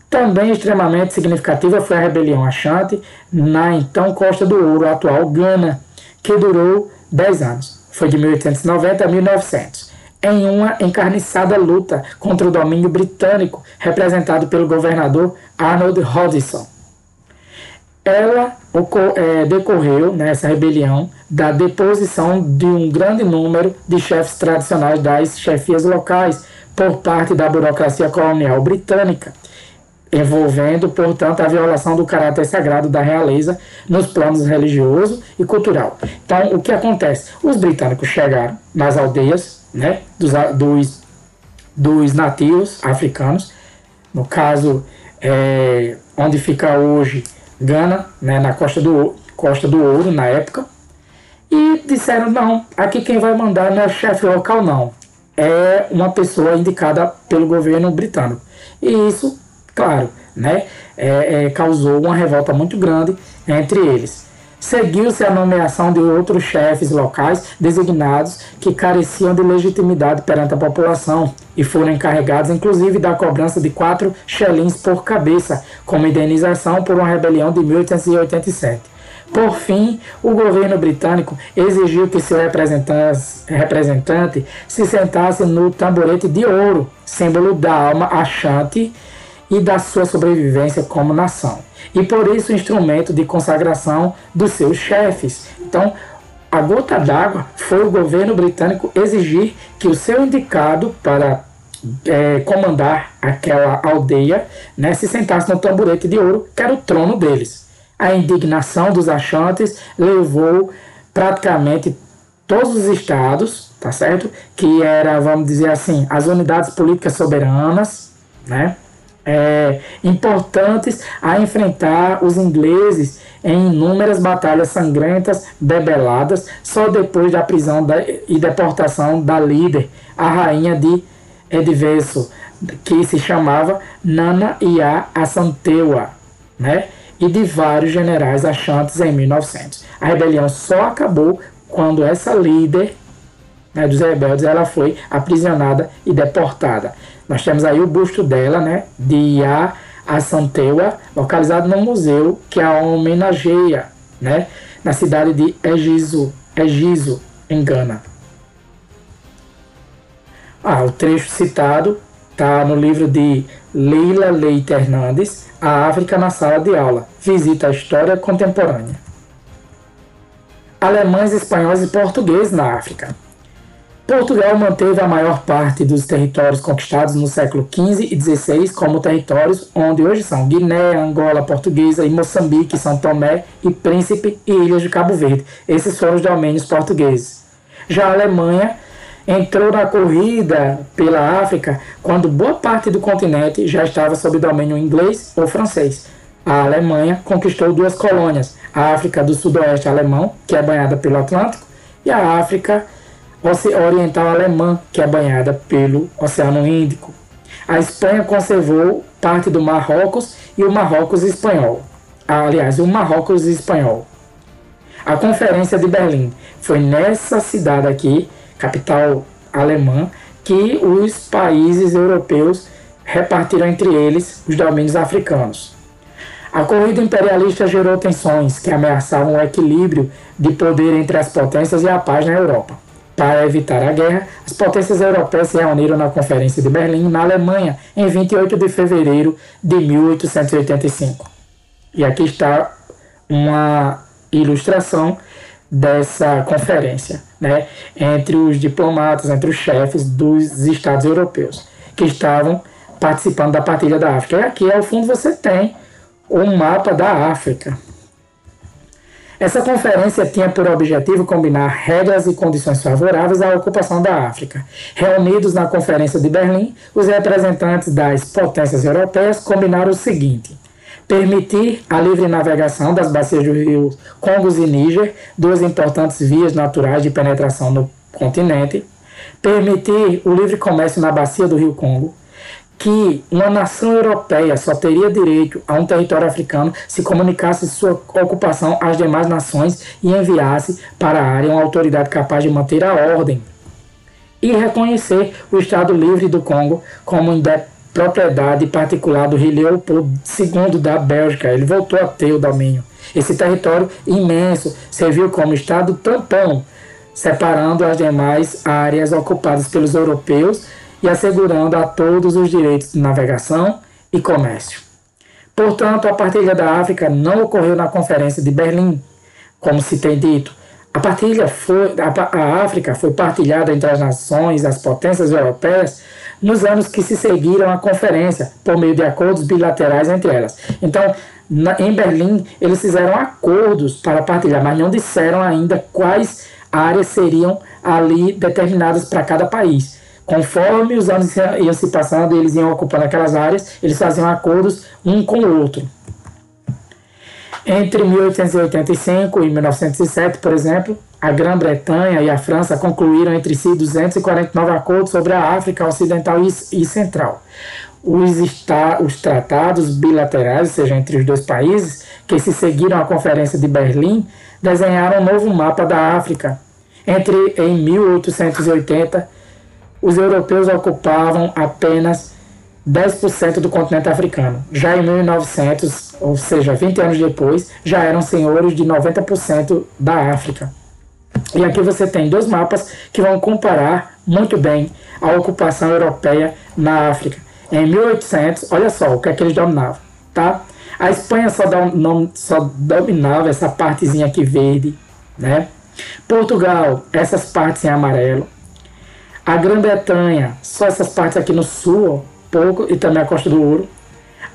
A: Também extremamente significativa foi a rebelião Ashanti na então Costa do Ouro, atual Gana, que durou 10 anos. Foi de 1890 a 1900, em uma encarniçada luta contra o domínio britânico, representado pelo governador Arnold Hodgson. Ela decorreu, nessa rebelião, da deposição de um grande número de chefes tradicionais das chefias locais por parte da burocracia colonial britânica, envolvendo, portanto, a violação do caráter sagrado da realeza nos planos religioso e cultural. Então, o que acontece? Os britânicos chegaram nas aldeias, né, dos nativos africanos, no caso, onde fica hoje Gana, né, na Costa do Ouro, na época, e disseram, não, aqui quem vai mandar não é chefe local, não. É uma pessoa indicada pelo governo britânico. E isso, claro, né, causou uma revolta muito grande entre eles. Seguiu-se a nomeação de outros chefes locais designados que careciam de legitimidade perante a população e foram encarregados, inclusive, da cobrança de 4 xelins por cabeça, como indenização por uma rebelião de 1887. Por fim, o governo britânico exigiu que seu representante se sentasse no tamborete de ouro, símbolo da alma Ashanti e da sua sobrevivência como nação. E por isso o instrumento de consagração dos seus chefes. Então, a gota d'água foi o governo britânico exigir que o seu indicado para comandar aquela aldeia, né, se sentasse no tamborete de ouro, que era o trono deles. A indignação dos Ashantis levou praticamente todos os estados, tá certo? Que era, vamos dizer assim, as unidades políticas soberanas, né? Importantes a enfrentar os ingleses em inúmeras batalhas sangrentas, debeladas, só depois da prisão e deportação da líder, a rainha de Edveso, que se chamava Nana Ia Assantewa, né? E de vários generais Ashantis em 1900. A rebelião só acabou quando essa líder, né, dos rebeldes, ela foi aprisionada e deportada. Nós temos aí o busto dela, né, de Ia Assantewa, localizado no museu que a homenageia, né, na cidade de Egiso, em Gana. O trecho citado está no livro de Leila Leite Hernandes, A África na Sala de Aula, Visita à História Contemporânea. Alemães, espanhóis e portugueses na África. Portugal manteve a maior parte dos territórios conquistados no século XV e XVI como territórios onde hoje são Guiné, Angola Portuguesa e Moçambique, São Tomé e Príncipe e Ilhas de Cabo Verde. Esses foram os domínios portugueses. Já a Alemanha entrou na corrida pela África quando boa parte do continente já estava sob domínio inglês ou francês. A Alemanha conquistou 2 colônias, a África do Sudoeste Alemão, que é banhada pelo Atlântico, e a África Oriental Alemã, que é banhada pelo Oceano Índico. A Espanha conservou parte do Marrocos e o Marrocos Espanhol. Aliás, o Marrocos Espanhol. A Conferência de Berlim foi nessa cidade aqui, capital alemã, que os países europeus repartiram entre eles os domínios africanos. A corrida imperialista gerou tensões que ameaçavam o equilíbrio de poder entre as potências e a paz na Europa. Para evitar a guerra, as potências europeias se reuniram na Conferência de Berlim, na Alemanha, em 28 de fevereiro de 1885. E aqui está uma ilustração dessa conferência, né, entre os diplomatas, entre os chefes dos estados europeus, que estavam participando da partilha da África. E aqui, ao fundo, você tem o mapa da África. Essa conferência tinha por objetivo combinar regras e condições favoráveis à ocupação da África. Reunidos na Conferência de Berlim, os representantes das potências europeias combinaram o seguinte: permitir a livre navegação das bacias dos rios Congos e Níger, duas importantes vias naturais de penetração no continente, permitir o livre comércio na bacia do rio Congo, que uma nação europeia só teria direito a um território africano se comunicasse sua ocupação às demais nações e enviasse para a área uma autoridade capaz de manter a ordem, e reconhecer o Estado Livre do Congo como propriedade particular do rei Leopoldo II da Bélgica. Ele voltou a ter o domínio. Esse território imenso serviu como Estado tampão, separando as demais áreas ocupadas pelos europeus e assegurando a todos os direitos de navegação e comércio. Portanto, a partilha da África não ocorreu na Conferência de Berlim, como se tem dito. A África foi partilhada entre as nações, as potências europeias, nos anos que se seguiram à conferência, por meio de acordos bilaterais entre elas. Então, em Berlim, eles fizeram acordos para partilhar, mas não disseram ainda quais áreas seriam ali determinadas para cada país. Conforme os anos iam se passando e eles iam ocupando aquelas áreas, eles faziam acordos um com o outro. Entre 1885 e 1907, por exemplo, a Grã-Bretanha e a França concluíram entre si 249 acordos sobre a África Ocidental e Central. Os tratados bilaterais, ou seja, entre os dois países, que se seguiram à Conferência de Berlim, desenharam um novo mapa da África. Em 1880, os europeus ocupavam apenas 10% do continente africano. Já em 1900, ou seja, 20 anos depois, já eram senhores de 90% da África. E aqui você tem dois mapas que vão comparar muito bem a ocupação europeia na África. Em 1800, olha só o que é que eles dominavam, tá? A Espanha só dominava essa partezinha aqui verde, né? Portugal, essas partes em amarelo. A Grã-Bretanha, só essas partes aqui no sul, pouco, e também a Costa do Ouro.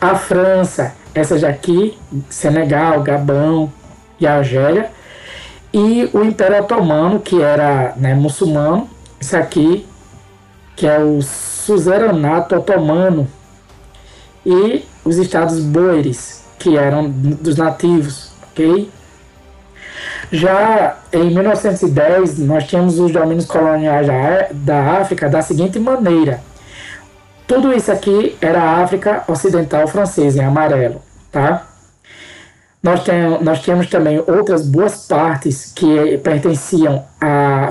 A: A França, essas daqui, Senegal, Gabão e Argélia. E o Império Otomano, que era, né, muçulmano, isso aqui, que é o Suzeranato Otomano. E os Estados Boeres, que eram dos nativos, ok? Já em 1910, nós tínhamos os domínios coloniais da África da seguinte maneira. Tudo isso aqui era a África Ocidental Francesa, em amarelo, tá? Nós tínhamos também outras boas partes que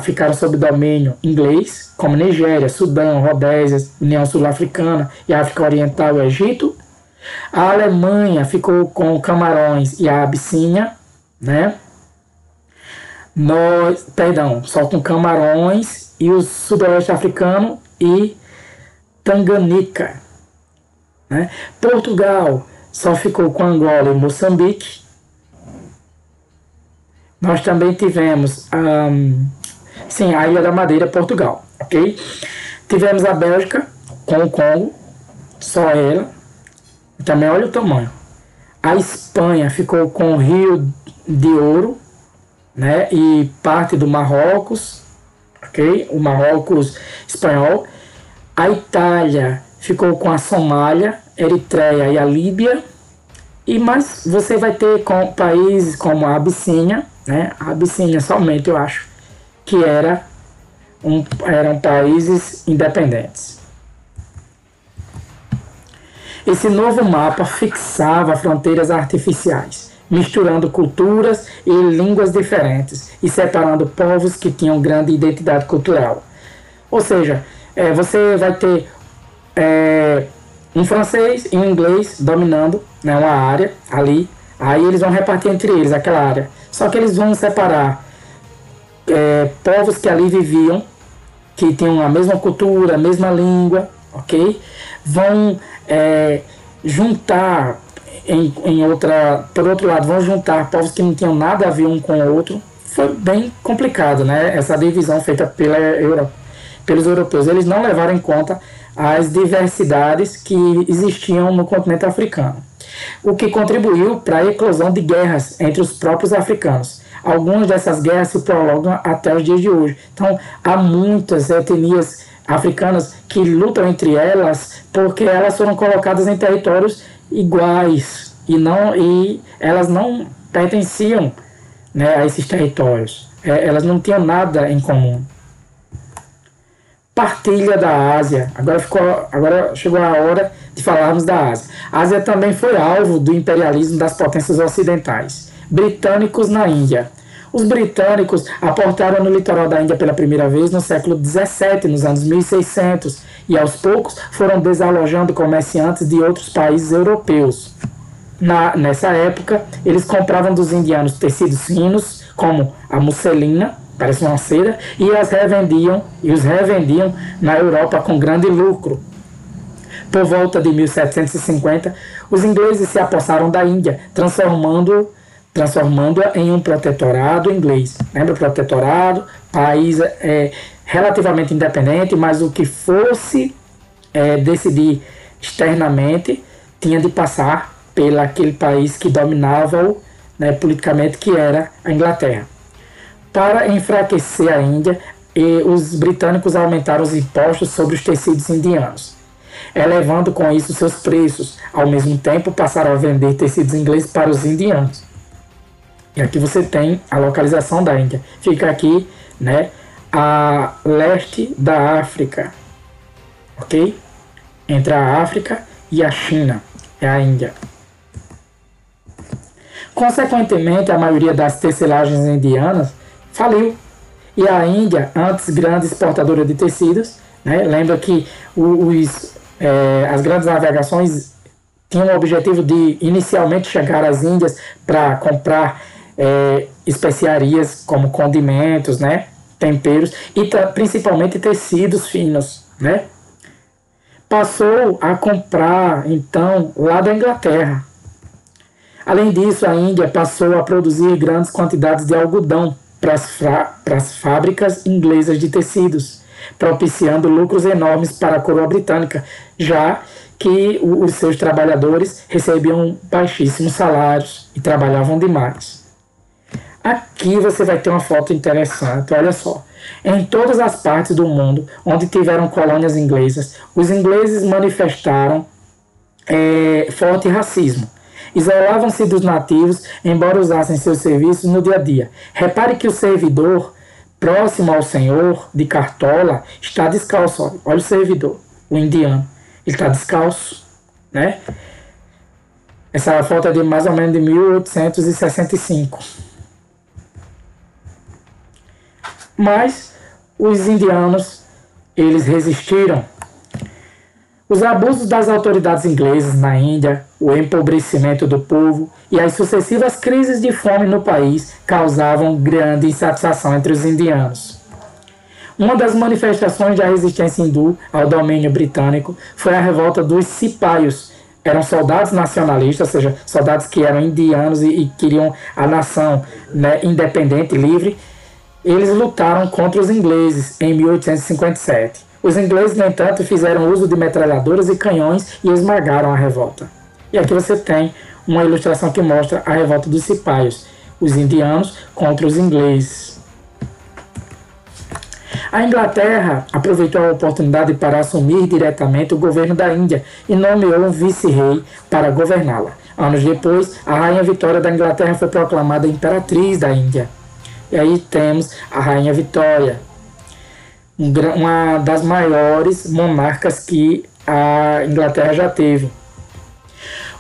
A: ficaram sob domínio inglês, como Nigéria, Sudão, Rodésia, União Sul-Africana e África Oriental e Egito. A Alemanha ficou com Camarões e a Abissínia, né? Só com Camarões e o Sudoeste Africano e Tanganica, né? Portugal só ficou com Angola e Moçambique. Nós também tivemos a Ilha da Madeira, Portugal, ok? Tivemos a Bélgica com o Congo, só ela. Também olha o tamanho. A Espanha ficou com o Rio de Ouro, né? E parte do Marrocos, ok? O Marrocos espanhol. A Itália ficou com a Somália, Eritreia e a Líbia. Mas você vai ter países como a Abissínia, né? A Abissínia somente, eu acho, que eram países independentes. Esse novo mapa fixava fronteiras artificiais misturando culturas e línguas diferentes e separando povos que tinham grande identidade cultural. Ou seja, você vai ter um francês e um inglês dominando, né, uma área ali, aí eles vão repartir entre eles aquela área. Só que eles vão separar povos que ali viviam, que tinham a mesma cultura, a mesma língua, ok? Vão juntar por outro lado, vão juntar povos que não tinham nada a ver um com o outro. Foi bem complicado, né? Essa divisão feita pelos europeus. Eles não levaram em conta as diversidades que existiam no continente africano, o que contribuiu para a eclosão de guerras entre os próprios africanos. Algumas dessas guerras se prolongam até os dias de hoje. Então, há muitas etnias africanas que lutam entre elas porque elas foram colocadas em territórios iguais e elas não pertenciam, né, a esses territórios. Elas não tinham nada em comum. Partilha da Ásia. Agora chegou a hora de falarmos da Ásia. A Ásia também foi alvo do imperialismo das potências ocidentais. Britânicos na Índia. Os britânicos aportaram no litoral da Índia pela primeira vez no século XVII, nos anos 1600, e aos poucos foram desalojando comerciantes de outros países europeus. Nessa época, eles compravam dos indianos tecidos finos, como a musselina, parece uma seda, e os revendiam na Europa com grande lucro. Por volta de 1750, os ingleses se apossaram da Índia, transformando-a em um protetorado inglês. Lembra o protetorado? País relativamente independente, mas o que fosse decidir externamente tinha de passar pelo aquele país que dominava-o, né, politicamente, que era a Inglaterra. Para enfraquecer a Índia, os britânicos aumentaram os impostos sobre os tecidos indianos, elevando com isso seus preços. Ao mesmo tempo, passaram a vender tecidos ingleses para os indianos. E aqui você tem a localização da Índia. Fica aqui, né, a leste da África, ok? Entre a África e a China, é a Índia. Consequentemente, a maioria das tecelagens indianas faliu. E a Índia, antes grande exportadora de tecidos, né, lembra que as grandes navegações tinham o objetivo de inicialmente chegar às Índias para comprar especiarias como condimentos, né, temperos e principalmente tecidos finos, né? Passou a comprar então lá da Inglaterra. Além disso, a Índia passou a produzir grandes quantidades de algodão para as fábricas inglesas de tecidos, propiciando lucros enormes para a coroa britânica, já que os seus trabalhadores recebiam baixíssimos salários e trabalhavam demais. Aqui você vai ter uma foto interessante, olha só. Em todas as partes do mundo onde tiveram colônias inglesas, os ingleses manifestaram forte racismo. Isolavam-se dos nativos, embora usassem seus serviços no dia a dia. Repare que o servidor, próximo ao senhor, de cartola, está descalço. Olha o servidor, o indiano. Ele está descalço, né? Essa foto é de mais ou menos de 1865. Mas os indianos, eles resistiram. Os abusos das autoridades inglesas na Índia, o empobrecimento do povo e as sucessivas crises de fome no país causavam grande insatisfação entre os indianos. Uma das manifestações da resistência hindu ao domínio britânico foi a revolta dos cipaios. Eram soldados nacionalistas, ou seja, soldados que eram indianos e queriam a nação, né, independente, livre. Eles lutaram contra os ingleses em 1857. Os ingleses, no entanto, fizeram uso de metralhadoras e canhões e esmagaram a revolta. E aqui você tem uma ilustração que mostra a revolta dos cipaios, os indianos contra os ingleses. A Inglaterra aproveitou a oportunidade para assumir diretamente o governo da Índia e nomeou um vice-rei para governá-la. Anos depois, a Rainha Vitória da Inglaterra foi proclamada imperatriz da Índia. E aí temos a Rainha Vitória, uma das maiores monarcas que a Inglaterra já teve.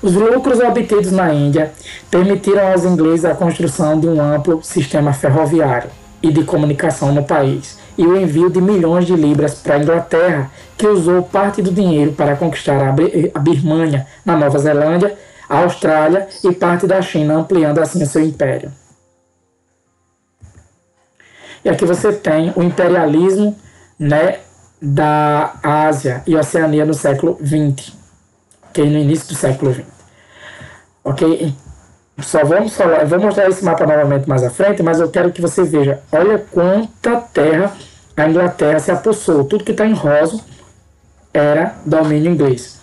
A: Os lucros obtidos na Índia permitiram aos ingleses a construção de um amplo sistema ferroviário e de comunicação no país, e o envio de milhões de libras para a Inglaterra, que usou parte do dinheiro para conquistar a Birmânia, na Nova Zelândia, a Austrália e parte da China, ampliando assim o seu império. E aqui você tem o imperialismo, né, da Ásia e Oceania no século XX, okay, no início do século XX. Ok? Eu vou mostrar esse mapa novamente mais à frente, mas eu quero que você veja, olha quanta terra a Inglaterra se apossou. Tudo que está em rosa era domínio inglês.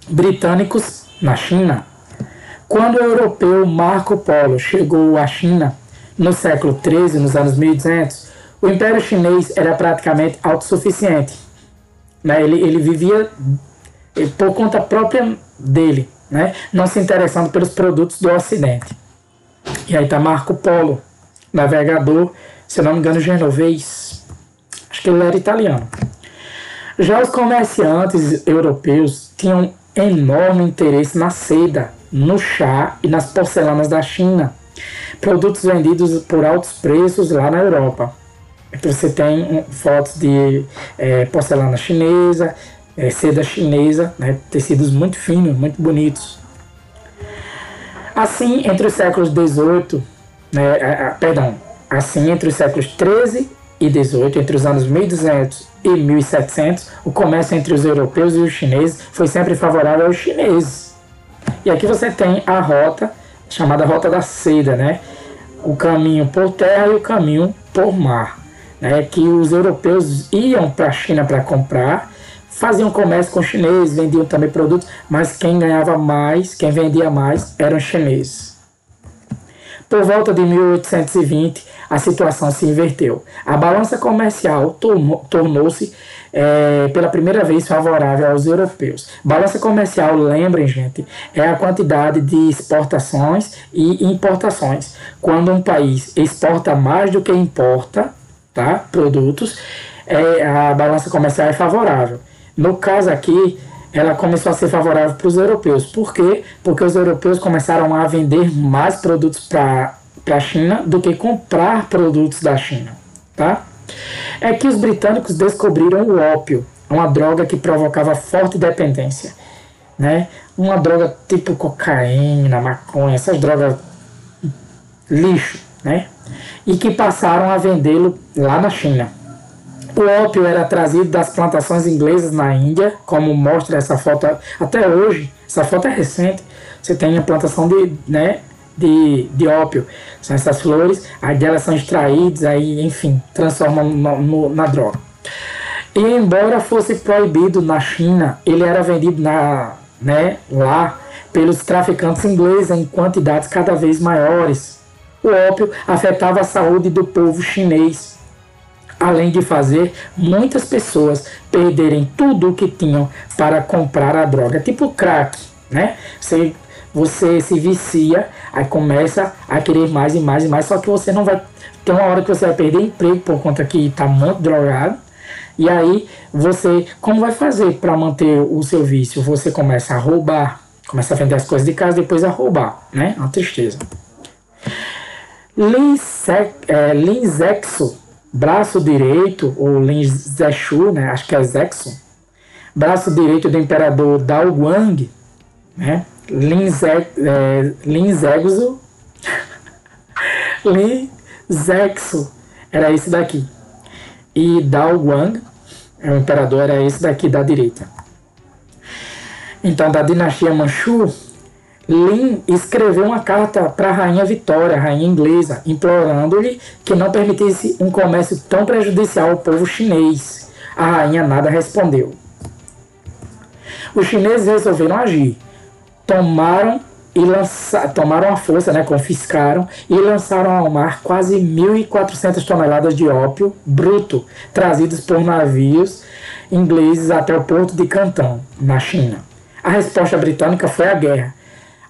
A: Britânicos na China. Quando o europeu Marco Polo chegou à China no século XIII, nos anos 1200, o Império Chinês era praticamente autossuficiente, né? Ele vivia por conta própria dele, né? Não se interessando pelos produtos do Ocidente. E aí está Marco Polo, navegador, se eu não me engano, genovês. Acho que ele era italiano. Já os comerciantes europeus tinham enorme interesse na seda, no chá e nas porcelanas da China, produtos vendidos por altos preços lá na Europa. Aqui você tem fotos de porcelana chinesa, seda chinesa, né, tecidos muito finos, muito bonitos. Assim, entre os séculos XVIII, assim, entre os séculos XIII e XVIII, entre os anos 1200 e 1700, o comércio entre os europeus e os chineses foi sempre favorável aos chineses. E aqui você tem a rota, chamada Rota da Seda, né? O caminho por terra e o caminho por mar, né? Que os europeus iam para a China para comprar, faziam comércio com os chineses, vendiam também produtos, mas quem ganhava mais, quem vendia mais, eram os chineses. Por volta de 1820, a situação se inverteu. A balança comercial tornou-se pela primeira vez favorável aos europeus. Balança comercial, lembrem, gente, é a quantidade de exportações e importações. Quando um país exporta mais do que importa, tá, produtos, a balança comercial é favorável. No caso aqui, ela começou a ser favorável para os europeus. Por quê? Porque os europeus começaram a vender mais produtos para a China do que comprar produtos da China, tá? É que os britânicos descobriram o ópio, uma droga que provocava forte dependência, né? Uma droga tipo cocaína, maconha, essas drogas lixo, né? E que passaram a vendê-lo lá na China. O ópio era trazido das plantações inglesas na Índia, como mostra essa foto até hoje. Essa foto é recente. Você tem a plantação de ópio. São essas flores, aí delas são extraídas, aí, enfim, transformam na droga. E embora fosse proibido na China, ele era vendido lá pelos traficantes ingleses em quantidades cada vez maiores. O ópio afetava a saúde do povo chinês, além de fazer muitas pessoas perderem tudo o que tinham para comprar a droga. Tipo crack, né? Você se vicia, aí começa a querer mais e mais e mais, só que você não vai... Tem uma hora que você vai perder emprego por conta que está muito drogado, e aí você... Como vai fazer para manter o seu vício? Você começa a roubar, começa a vender as coisas de casa, depois a roubar, né? Uma tristeza. Lin Zexu, braço direito, ou Lin Zexu, né? Acho que é Zexu, braço direito do imperador Dao Guang, né? Lin Zexu era esse daqui, e Dao Guang, o imperador, era esse daqui da direita. Então, da dinastia Manchu, Lin escreveu uma carta para a rainha Vitória, a rainha inglesa, implorando-lhe que não permitisse um comércio tão prejudicial ao povo chinês. A rainha nada respondeu. Os chineses resolveram agir. Tomaram a força, né, confiscaram e lançaram ao mar quase 1.400 toneladas de ópio bruto, trazidos por navios ingleses até o porto de Cantão, na China. A resposta britânica foi a guerra.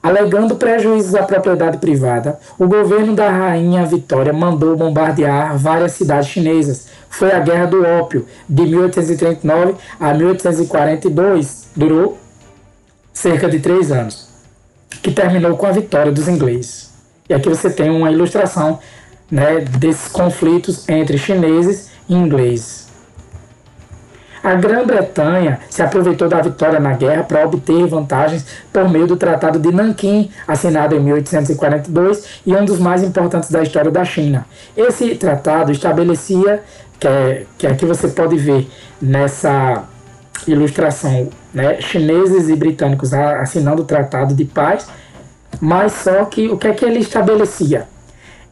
A: Alegando prejuízos à propriedade privada, o governo da Rainha Vitória mandou bombardear várias cidades chinesas. Foi a Guerra do Ópio, de 1839 a 1842. Durou cerca de 3 anos, que terminou com a vitória dos ingleses. E aqui você tem uma ilustração, né, desses conflitos entre chineses e ingleses. A Grã-Bretanha se aproveitou da vitória na guerra para obter vantagens por meio do Tratado de Nanquim, assinado em 1842 e um dos mais importantes da história da China. Esse tratado estabelecia, que aqui você pode ver nessa ilustração, né, chineses e britânicos assinando o Tratado de Paz, mas só que o que é que ele estabelecia?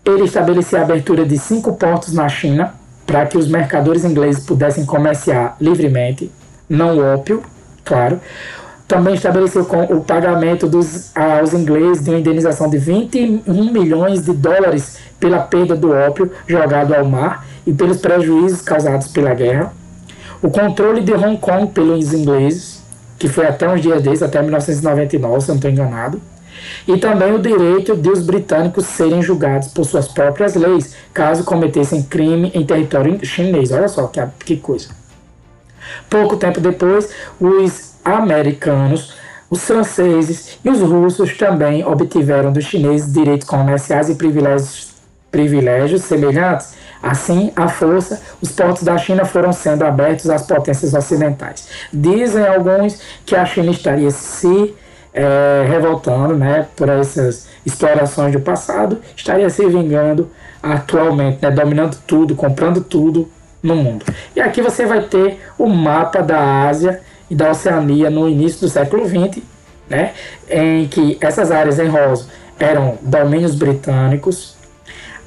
A: Ele estabelecia a abertura de 5 portos na China, para que os mercadores ingleses pudessem comerciar livremente, não ópio, claro. Também estabeleceu o pagamento aos ingleses de uma indenização de 21 milhões de dólares pela perda do ópio jogado ao mar e pelos prejuízos causados pela guerra. O controle de Hong Kong pelos ingleses, que foi até uns dias desses, até 1999, se eu não estou enganado. E também o direito de os britânicos serem julgados por suas próprias leis, caso cometessem crime em território chinês. Olha só que coisa. Pouco tempo depois, os americanos, os franceses e os russos também obtiveram dos chineses direitos comerciais e privilégios semelhantes. Assim, à força, os portos da China foram sendo abertos às potências ocidentais. Dizem alguns que a China estaria se revoltando, né, por essas explorações do passado, estaria se vingando atualmente, né, dominando tudo, comprando tudo no mundo. E aqui você vai ter o mapa da Ásia e da Oceania no início do século XX, né, em que essas áreas em rosa eram domínios britânicos,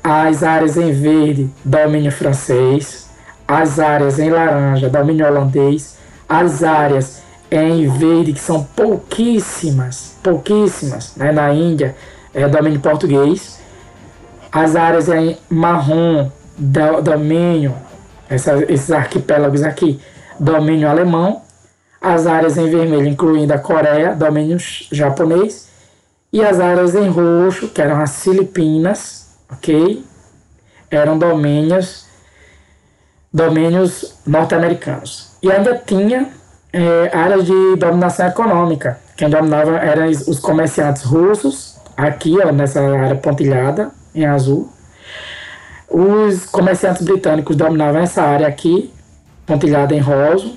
A: as áreas em verde, domínio francês, as áreas em laranja, domínio holandês, as áreas em verde, que são pouquíssimas, né, na Índia, domínio português. As áreas em marrom, domínio, esses arquipélagos aqui, domínio alemão. As áreas em vermelho, incluindo a Coreia, domínio japonês. E as áreas em roxo, que eram as Filipinas, ok? Eram domínios norte-americanos. E ainda tinha áreas de dominação econômica. Quem dominava eram os comerciantes russos, aqui ó, nessa área pontilhada, em azul. Os comerciantes britânicos dominavam essa área aqui, pontilhada em rosa.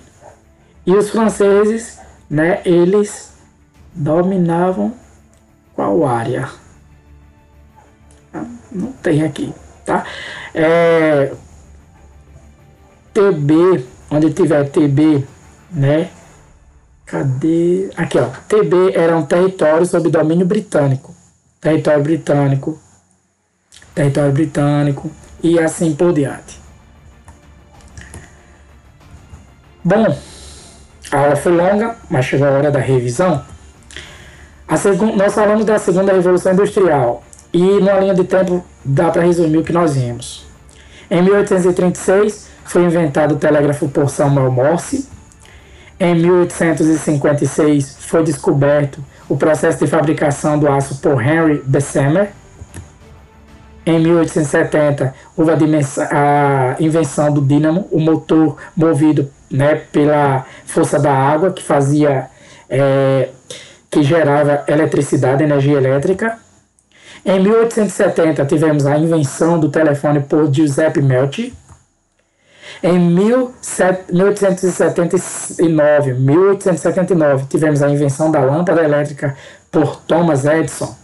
A: E os franceses, né, eles dominavam qual área? Não tem aqui, tá? TB, onde tiver TB, né? Cadê? Aqui, ó. TB era um território sob domínio britânico. Território britânico e assim por diante. Bom, a aula foi longa, mas chegou a hora da revisão. Nós falamos da segunda revolução industrial e numa linha de tempo dá para resumir o que nós vimos. Em 1836 foi inventado o telégrafo por Samuel Morse. Em 1856 foi descoberto o processo de fabricação do aço por Henry Bessemer. Em 1870 houve a invenção do dínamo, o motor movido, né, pela força da água que gerava eletricidade, energia elétrica. Em 1870 tivemos a invenção do telefone por Giuseppe Melchi. Em 1879 tivemos a invenção da lâmpada elétrica por Thomas Edison.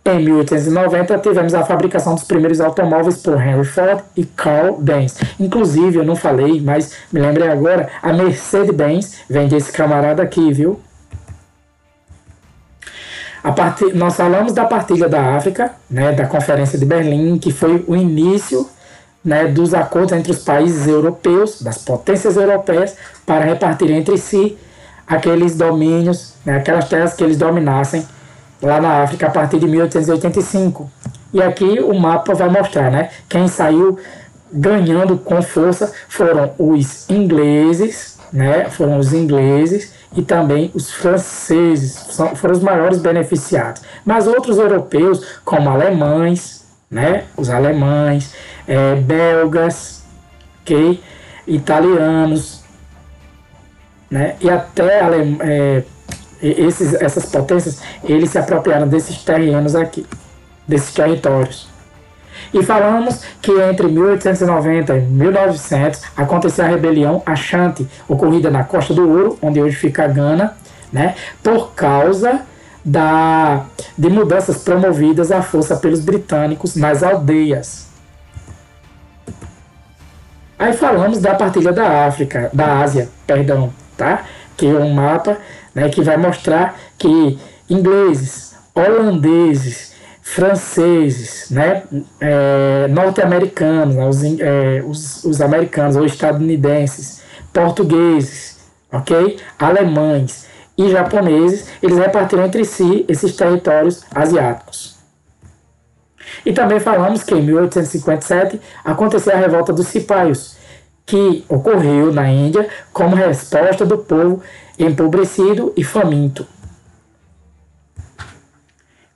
A: Em 1890 tivemos a fabricação dos primeiros automóveis por Henry Ford e Carl Benz. Inclusive, eu não falei, mas me lembrei agora, a Mercedes-Benz vem desse camarada aqui, viu? Nós falamos da partilha da África, né, da Conferência de Berlim, que foi o início, né, dos acordos entre os países europeus, das potências europeias, para repartir entre si aqueles domínios, né, aquelas terras que eles dominassem lá na África a partir de 1885. E aqui o mapa vai mostrar, né, quem saiu ganhando com força foram os ingleses, e também os franceses foram os maiores beneficiados. Mas outros europeus, como alemães, né, os alemães, belgas, okay, italianos, né, e até essas potências, eles se apropriaram desses terrenos aqui, desses territórios. E falamos que entre 1890 e 1900 aconteceu a rebelião Ashanti, ocorrida na Costa do Ouro, onde hoje fica a Gana, né, por causa de mudanças promovidas à força pelos britânicos nas aldeias. Aí falamos da partilha da Ásia, tá? Que é um mapa, né, que vai mostrar que ingleses, holandeses, franceses, né, norte-americanos, né, os americanos ou estadunidenses, portugueses, ok? Alemães e japoneses, eles repartiram entre si esses territórios asiáticos. E também falamos que em 1857 aconteceu a revolta dos cipaios, que ocorreu na Índia como resposta do povo empobrecido e faminto.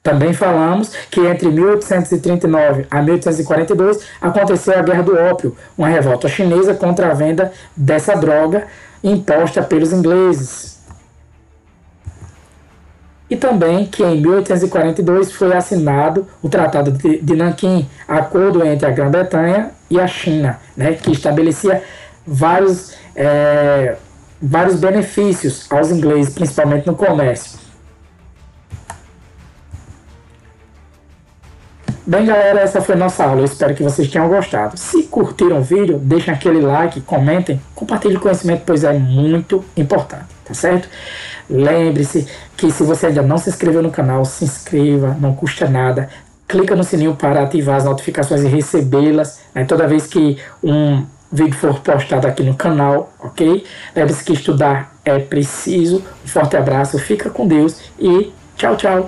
A: Também falamos que entre 1839 a 1842 aconteceu a Guerra do Ópio, uma revolta chinesa contra a venda dessa droga imposta pelos ingleses. E também que em 1842 foi assinado o Tratado de Nanquim, acordo entre a Grã-Bretanha e a China, né, que estabelecia vários benefícios aos ingleses, principalmente no comércio. Bem, galera, essa foi a nossa aula. Eu espero que vocês tenham gostado. Se curtiram o vídeo, deixem aquele like, comentem, compartilhem o conhecimento, pois é muito importante, tá certo? Lembre-se que se você ainda não se inscreveu no canal, se inscreva, não custa nada. Clica no sininho para ativar as notificações e recebê-las, né, toda vez que um vídeo for postado aqui no canal, ok? Lembre-se que estudar é preciso. Um forte abraço, fica com Deus e tchau, tchau!